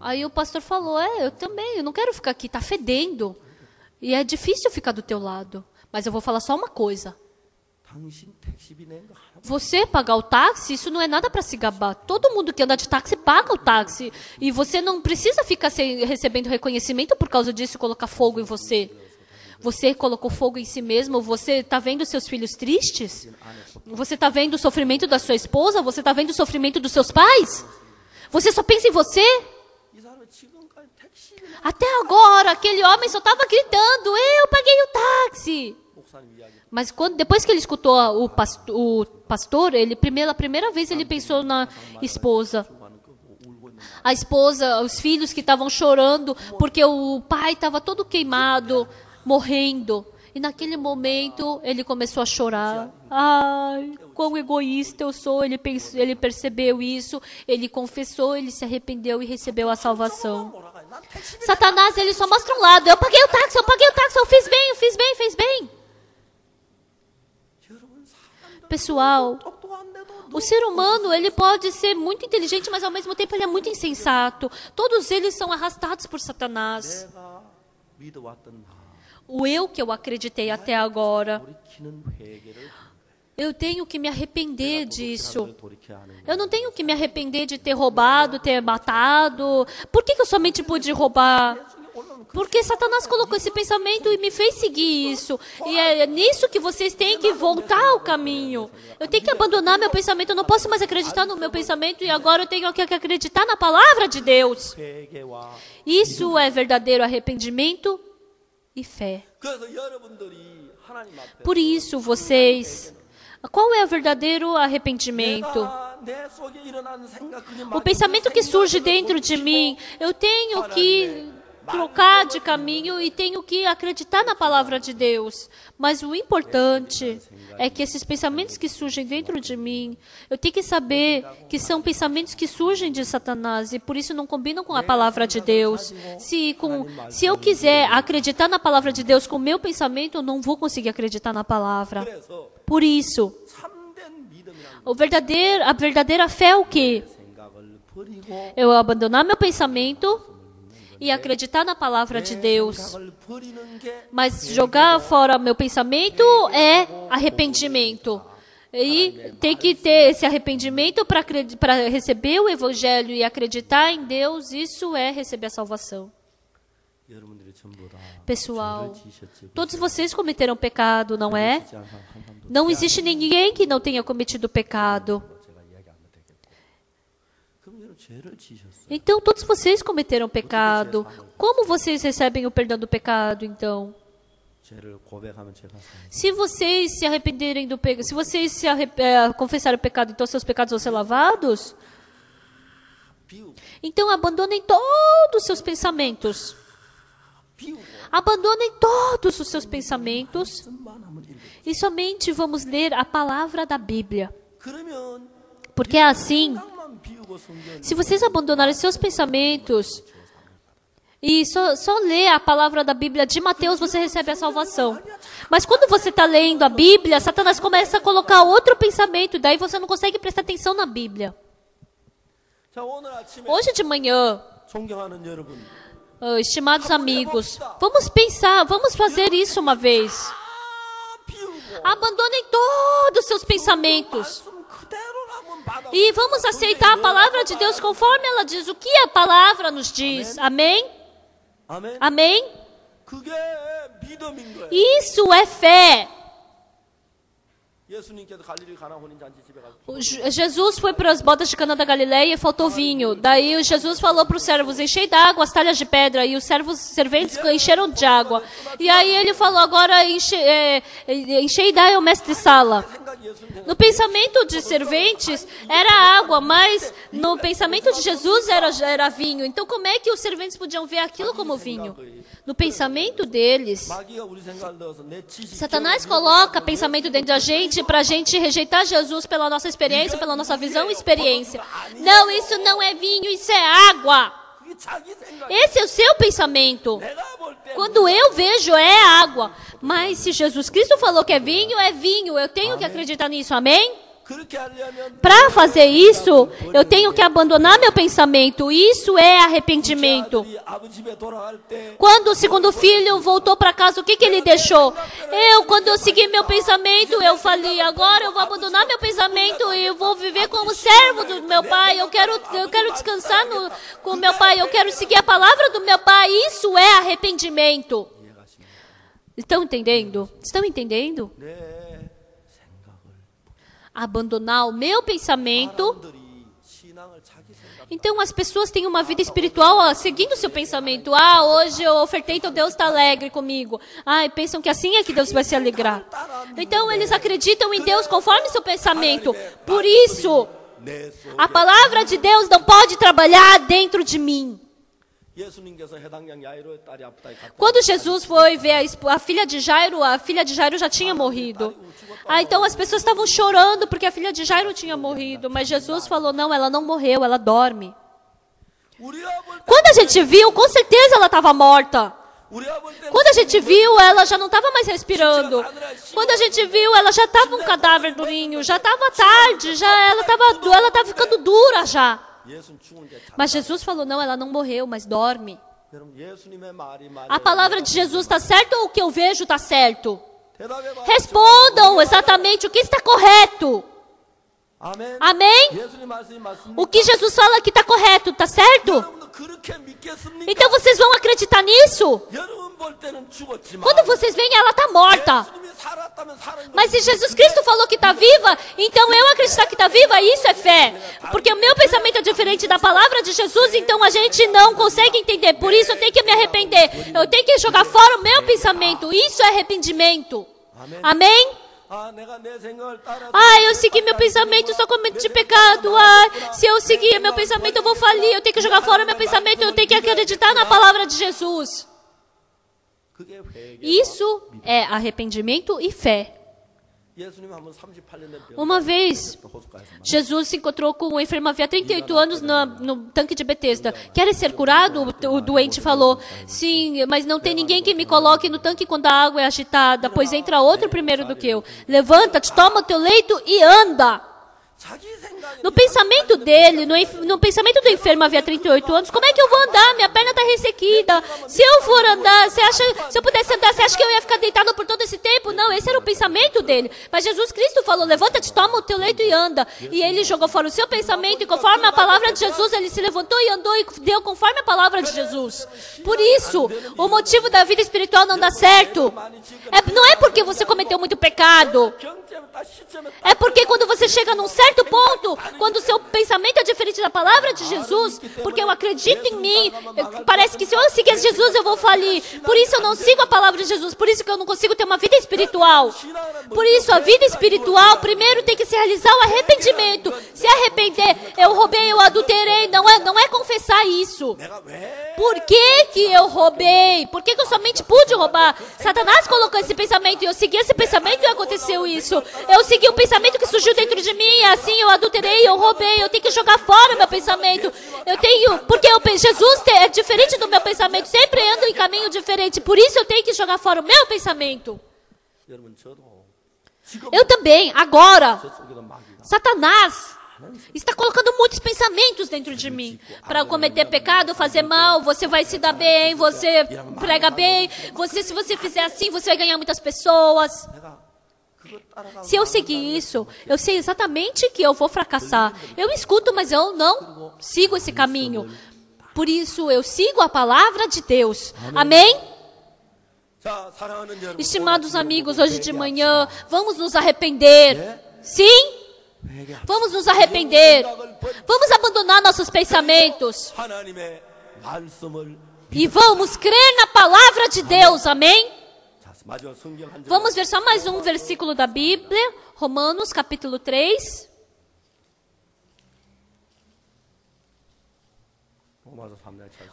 Speaker 2: Aí o pastor falou, eu também, eu não quero ficar aqui, tá fedendo. E é difícil ficar do teu lado. Mas eu vou falar só uma coisa. Você pagar o táxi, isso não é nada para se gabar. Todo mundo que anda de táxi paga o táxi. E você não precisa ficar recebendo reconhecimento por causa disso e colocar fogo em você. Você colocou fogo em si mesmo. Você está vendo seus filhos tristes? Você está vendo o sofrimento da sua esposa? Você está vendo o sofrimento dos seus pais? Você só pensa em você? Até agora, aquele homem só estava gritando, eu paguei o táxi. Mas depois que ele escutou o pastor, a primeira vez ele pensou na esposa. A esposa, os filhos que estavam chorando porque o pai estava todo queimado, morrendo. E naquele momento ele começou a chorar. Ai, quão egoísta eu sou. Ele percebeu isso, ele confessou, ele se arrependeu e recebeu a salvação. Satanás, ele só mostra um lado. Eu paguei o táxi, eu fiz bem. Pessoal, o ser humano, ele pode ser muito inteligente, mas ao mesmo tempo ele é muito insensato. Todos eles são arrastados por Satanás. O eu que eu acreditei até agora, eu tenho que me arrepender disso. Eu não tenho que me arrepender de ter roubado, ter matado. Por que eu somente pude roubar? Porque Satanás colocou esse pensamento e me fez seguir isso. E é nisso que vocês têm que voltar ao caminho. Eu tenho que abandonar meu pensamento. Eu não posso mais acreditar no meu pensamento e agora eu tenho que acreditar na palavra de Deus. Isso é verdadeiro arrependimento e fé. Por isso, vocês... Qual é o verdadeiro arrependimento? O pensamento que surge dentro de mim, eu tenho que trocar de caminho e tenho que acreditar na palavra de Deus. Mas o importante é que esses pensamentos que surgem dentro de mim, eu tenho que saber que são pensamentos que surgem de Satanás e por isso não combinam com a palavra de Deus. Se eu quiser acreditar na palavra de Deus com o meu pensamento, eu não vou conseguir acreditar na palavra. Por isso, a verdadeira fé é o quê? Eu abandonar meu pensamento e acreditar na palavra de Deus. Mas jogar fora meu pensamento é arrependimento. E tem que ter esse arrependimento para receber o Evangelho e acreditar em Deus, isso é receber a salvação. Pessoal, todos vocês cometeram pecado, não é? Não existe ninguém que não tenha cometido pecado. Então, todos vocês cometeram pecado. Como vocês recebem o perdão do pecado, então? Se vocês se arrependerem do pecado, se vocês confessarem o pecado, então seus pecados vão ser lavados? Então, abandonem todos os seus pensamentos. Abandonem todos os seus pensamentos e somente vamos ler a palavra da Bíblia. Porque é assim, se vocês abandonarem seus pensamentos e só ler a palavra da Bíblia de Mateus, você recebe a salvação. Mas quando você está lendo a Bíblia, Satanás começa a colocar outro pensamento, daí você não consegue prestar atenção na Bíblia. Hoje de manhã, estimados amigos, vamos pensar, vamos fazer isso uma vez. Abandonem todos os seus pensamentos. E vamos aceitar a palavra de Deus conforme ela diz. O que a palavra nos diz? Amém? Amém? Isso é fé. Jesus foi para as bodas de Caná da Galileia e faltou vinho. Daí Jesus falou para os servos, enchei d'água as talhas de pedra. E os serventes encheram de água. E aí ele falou, agora enchei daí o mestre Sala. No pensamento de serventes era água, mas no pensamento de Jesus era vinho. Então como é que os serventes podiam ver aquilo como vinho? No pensamento deles, Satanás coloca pensamento dentro da gente para a gente rejeitar Jesus pela nossa experiência, pela nossa visão e experiência. Não, isso não é vinho, isso é água. Esse é o seu pensamento. Quando eu vejo, é água. Mas se Jesus Cristo falou que é vinho, é vinho. Eu tenho que acreditar nisso, amém? Para fazer isso, eu tenho que abandonar meu pensamento. Isso é arrependimento. Quando o segundo filho voltou para casa, o que ele deixou? Quando eu segui meu pensamento, eu falei, agora eu vou abandonar meu pensamento e eu vou viver como servo do meu pai. Eu quero descansar com o meu pai. Eu quero seguir a palavra do meu pai. Isso é arrependimento. Estão entendendo? Estão entendendo? Abandonar o meu pensamento. Então as pessoas têm uma vida espiritual seguindo o seu pensamento. Hoje eu ofertei, então Deus está alegre comigo. E pensam que assim é que Deus vai se alegrar. Então eles acreditam em Deus conforme seu pensamento. Por isso,
Speaker 1: 내 속에
Speaker 2: A palavra de Deus não pode trabalhar dentro de mim.
Speaker 1: 예수님께서 해당양 야이로의 딸이 아프다.
Speaker 2: Quando Jesus foi ver a filha de Jairo já tinha morrido. Então as pessoas estavam chorando porque a filha de Jairo tinha morrido. Mas Jesus falou, não, ela não morreu, ela dorme. Quando a gente viu, com certeza ela estava morta. Quando a gente viu, ela já não estava mais respirando. Quando a gente viu, ela já estava um cadáver durinho. Já estava tarde, ela estava ficando dura já. Mas Jesus falou, não, ela não morreu, mas dorme. A palavra de Jesus está certa ou o que eu vejo está certo? Respondam exatamente o que está correto. Amém? O que Jesus fala que está correto, está certo? Então vocês vão acreditar nisso? Quando vocês veem, ela está morta. Mas se Jesus Cristo falou que está viva, então eu acreditar que está viva, isso é fé. Porque o meu pensamento é diferente da palavra de Jesus, então a gente não consegue entender. Por isso eu tenho que me arrepender. Eu tenho que jogar fora o meu pensamento. Isso é arrependimento. Amém? Eu segui meu pensamento, só cometi pecado. Se eu seguir meu pensamento, eu vou falir. Eu tenho que jogar fora meu pensamento. Eu tenho que acreditar na palavra de Jesus. Isso é arrependimento e fé. Uma vez, Jesus se encontrou com um enfermo havia 38 anos no tanque de Betesda. Quer ser curado? O doente falou, sim, mas não tem ninguém que me coloque no tanque quando a água é agitada, pois entra outro primeiro do que eu. Levanta-te, toma o teu leito e anda. No pensamento dele, no pensamento do enfermo havia 38 anos, como é que eu vou andar? Minha perna está ressequida. Se eu for andar, se eu pudesse andar, você acha que eu ia ficar deitado por todo esse tempo? Não, esse era o pensamento dele. Mas Jesus Cristo falou, levanta-te, toma o teu leito e anda. E ele jogou fora o seu pensamento e conforme a palavra de Jesus, ele se levantou e andou e deu conforme a palavra de Jesus. Por isso, o motivo da vida espiritual não dá certo. Não é porque você cometeu muito pecado. É porque quando você chega num certo ponto, quando o seu pensamento é diferente da palavra de Jesus, porque eu acredito em mim, parece que se eu seguir Jesus eu vou falir. Por isso eu não sigo a palavra de Jesus, por isso que eu não consigo ter uma vida espiritual. Por isso a vida espiritual primeiro tem que se realizar o arrependimento. Se arrepender, eu roubei, eu adulterei, não é confessar isso. Por que eu roubei? Por que eu somente pude roubar? Satanás colocou esse pensamento e eu segui esse pensamento e aconteceu isso. Eu segui um pensamento que surgiu dentro de mim e assim eu adulterei, eu roubei, eu tenho que jogar fora meu pensamento. Porque Jesus é diferente do meu pensamento, sempre ando em caminho diferente, por isso eu tenho que jogar fora o meu pensamento. Eu também, agora, Satanás está colocando muitos pensamentos dentro de mim. Para eu cometer pecado, fazer mal, você vai se dar bem, você prega bem, se você fizer assim, você vai ganhar muitas pessoas. Se eu seguir isso, eu sei exatamente que eu vou fracassar. Eu escuto, mas eu não sigo esse caminho. Por isso, eu sigo a palavra de Deus. Amém? Estimados amigos, hoje de manhã, vamos nos arrepender. Sim? Vamos nos arrepender. Vamos abandonar nossos pensamentos. E vamos crer na palavra de Deus. Amém? Vamos ver só mais um versículo da Bíblia, Romanos capítulo 3.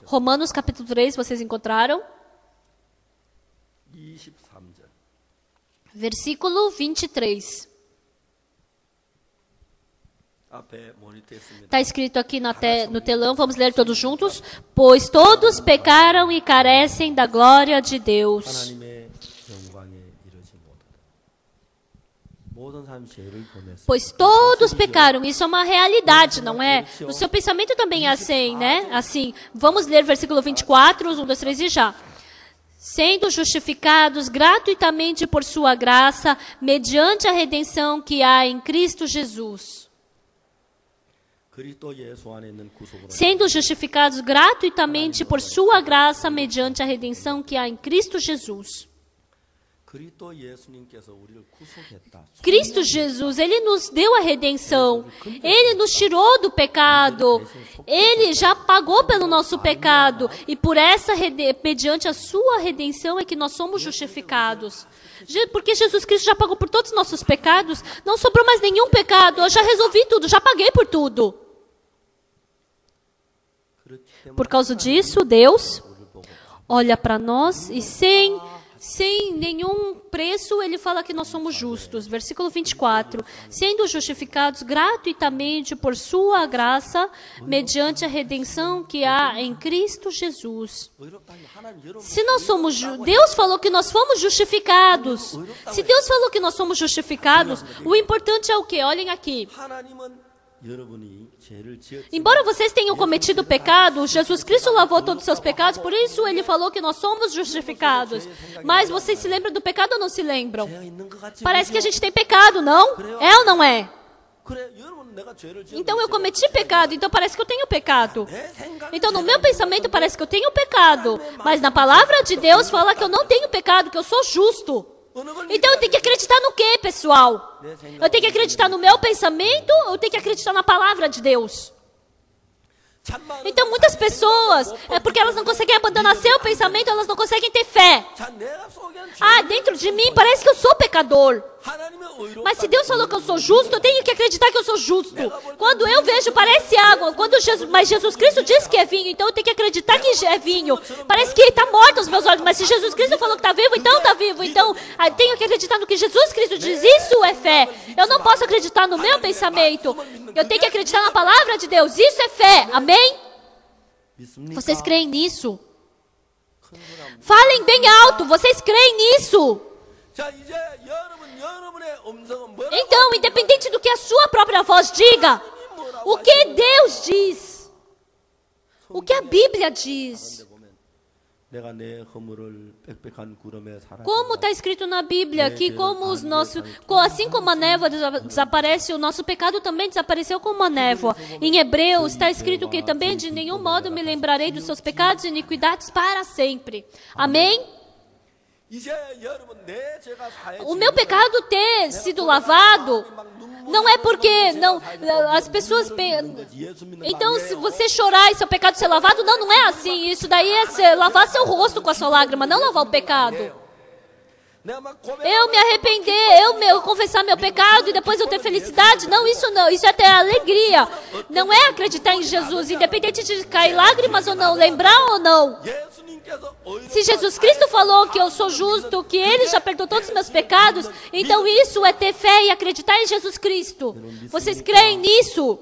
Speaker 2: Romanos capítulo 3, vocês encontraram? Versículo 23. Está escrito aqui no telão, vamos ler todos juntos. Pois todos pecaram e carecem da glória de Deus. Pois todos pecaram, isso é uma realidade, não é? No seu pensamento também é assim, né? Assim, vamos ler versículo 24, 1, 2, 3 e já. Sendo justificados gratuitamente por sua graça, mediante a redenção que há em Cristo Jesus. Sendo justificados gratuitamente por sua graça, mediante a redenção que há em Cristo Jesus.
Speaker 1: 그리스도 예수님께서 우리를 구속했다.
Speaker 2: Cristo Jesus, Ele nos deu a redenção. Ele nos tirou do pecado. Ele já pagou pelo nosso pecado. E por essa, mediante a sua redenção, é que nós somos justificados. Porque Jesus Cristo já pagou por todos os nossos pecados. Não sobrou mais nenhum pecado. Eu já resolvi tudo, já paguei por tudo. Por causa disso, Deus olha para nós e sem nenhum preço, Ele fala que nós somos justos. Versículo 24. Sendo justificados gratuitamente por sua graça, mediante a redenção que há em Cristo Jesus. Se nós somos Deus falou que nós fomos justificados. Se Deus falou que nós somos justificados, o importante é o quê? Olhem aqui. Embora vocês tenham cometido pecado, Jesus Cristo lavou todos os seus pecados, por isso Ele falou que nós somos justificados. Mas vocês se lembram do pecado ou não se lembram? Parece que a gente tem pecado, não? É ou não é? Então eu cometi pecado, então parece que eu tenho pecado. Então no meu pensamento parece que eu tenho pecado. Mas na palavra de Deus fala que eu não tenho pecado, que eu sou justo. Então eu tenho que acreditar no quê, pessoal? Eu tenho que acreditar no meu pensamento ou eu tenho que acreditar na palavra de Deus? Então muitas pessoas, é porque elas não conseguem abandonar seu pensamento, elas não conseguem ter fé. Dentro de mim parece que eu sou pecador. Mas se Deus falou que eu sou justo, eu tenho que acreditar que eu sou justo. Quando eu vejo, parece água. Mas Jesus Cristo disse que é vinho, então eu tenho que acreditar que é vinho. Parece que está morto aos meus olhos, mas se Jesus Cristo falou que está vivo, então está vivo. Então, eu tenho que acreditar no que Jesus Cristo diz. Isso é fé. Eu não posso acreditar no meu pensamento. Eu tenho que acreditar na palavra de Deus. Isso é fé. Amém? Vocês creem nisso? Falem bem alto. Vocês creem nisso? Então, independente do que a sua própria voz diga, o que Deus diz, o que a Bíblia diz, como está escrito na Bíblia, que assim como a névoa desaparece, o nosso pecado também desapareceu como a névoa. Em Hebreus está escrito que também de nenhum modo me lembrarei dos seus pecados e iniquidades para sempre. Amém? O meu pecado ter sido lavado não é porque as pessoas então se você chorar e seu pecado ser lavado, não é assim. Isso daí é lavar seu rosto com a sua lágrima, não lavar o pecado. Eu me arrepender, eu confessar meu pecado e depois eu ter felicidade, isso é ter alegria. Não é acreditar em Jesus, independente de cair lágrimas ou não, lembrar ou não. Se Jesus Cristo falou que eu sou justo, que Ele já perdoou todos os meus pecados, então isso é ter fé e acreditar em Jesus Cristo. Vocês creem nisso?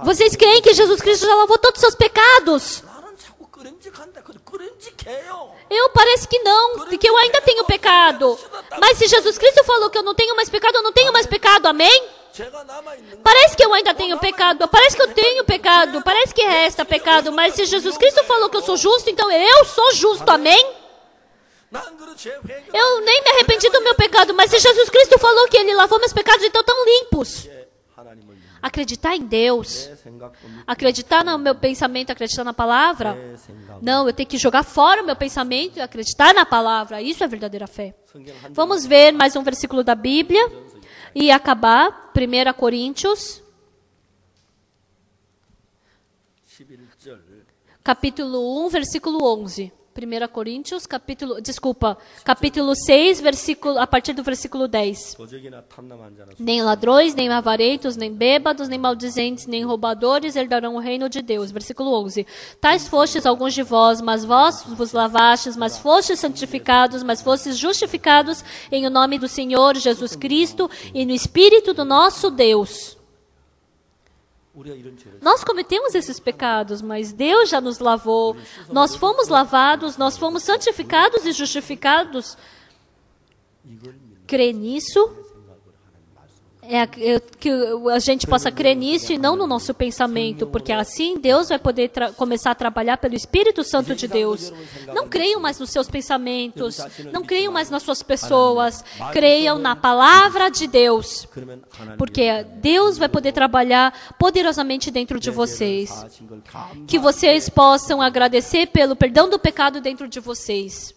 Speaker 2: Vocês creem que Jesus Cristo já lavou todos os seus pecados? Eu parece que não, que eu ainda tenho pecado. Mas se Jesus Cristo falou que eu não tenho mais pecado, eu não tenho mais pecado, amém? Parece que eu ainda tenho pecado, parece que eu tenho pecado, parece que resta pecado, mas se Jesus Cristo falou que eu sou justo, então eu sou justo, amém? Eu nem me arrependi do meu pecado, mas se Jesus Cristo falou que Ele lavou meus pecados, então estão limpos. Acreditar em Deus, acreditar no meu pensamento, acreditar na palavra, não, eu tenho que jogar fora o meu pensamento e acreditar na palavra, isso é verdadeira fé. Vamos ver mais um versículo da Bíblia. E acabar, 1 Coríntios, capítulo 1, versículo 11. 1 Coríntios, capítulo 6, a partir do versículo 10. Nem ladrões, nem avarentos, nem bêbados, nem maldizentes, nem roubadores herdarão o reino de Deus. Versículo 11. Tais fostes alguns de vós, mas vós vos lavastes, mas fostes santificados, mas fostes justificados em o nome do Senhor Jesus Cristo e no Espírito do nosso Deus. Nós cometemos esses pecados, mas Deus já nos lavou. Nós fomos lavados, nós fomos santificados e justificados. Crer nisso, que a gente possa crer nisso e não no nosso pensamento, porque assim Deus vai poder começar a trabalhar pelo Espírito Santo de Deus. Não creiam mais nos seus pensamentos, não creiam mais nas suas pessoas, creiam na palavra de Deus, porque Deus vai poder trabalhar poderosamente dentro de vocês. Que vocês possam agradecer pelo perdão do pecado dentro de vocês.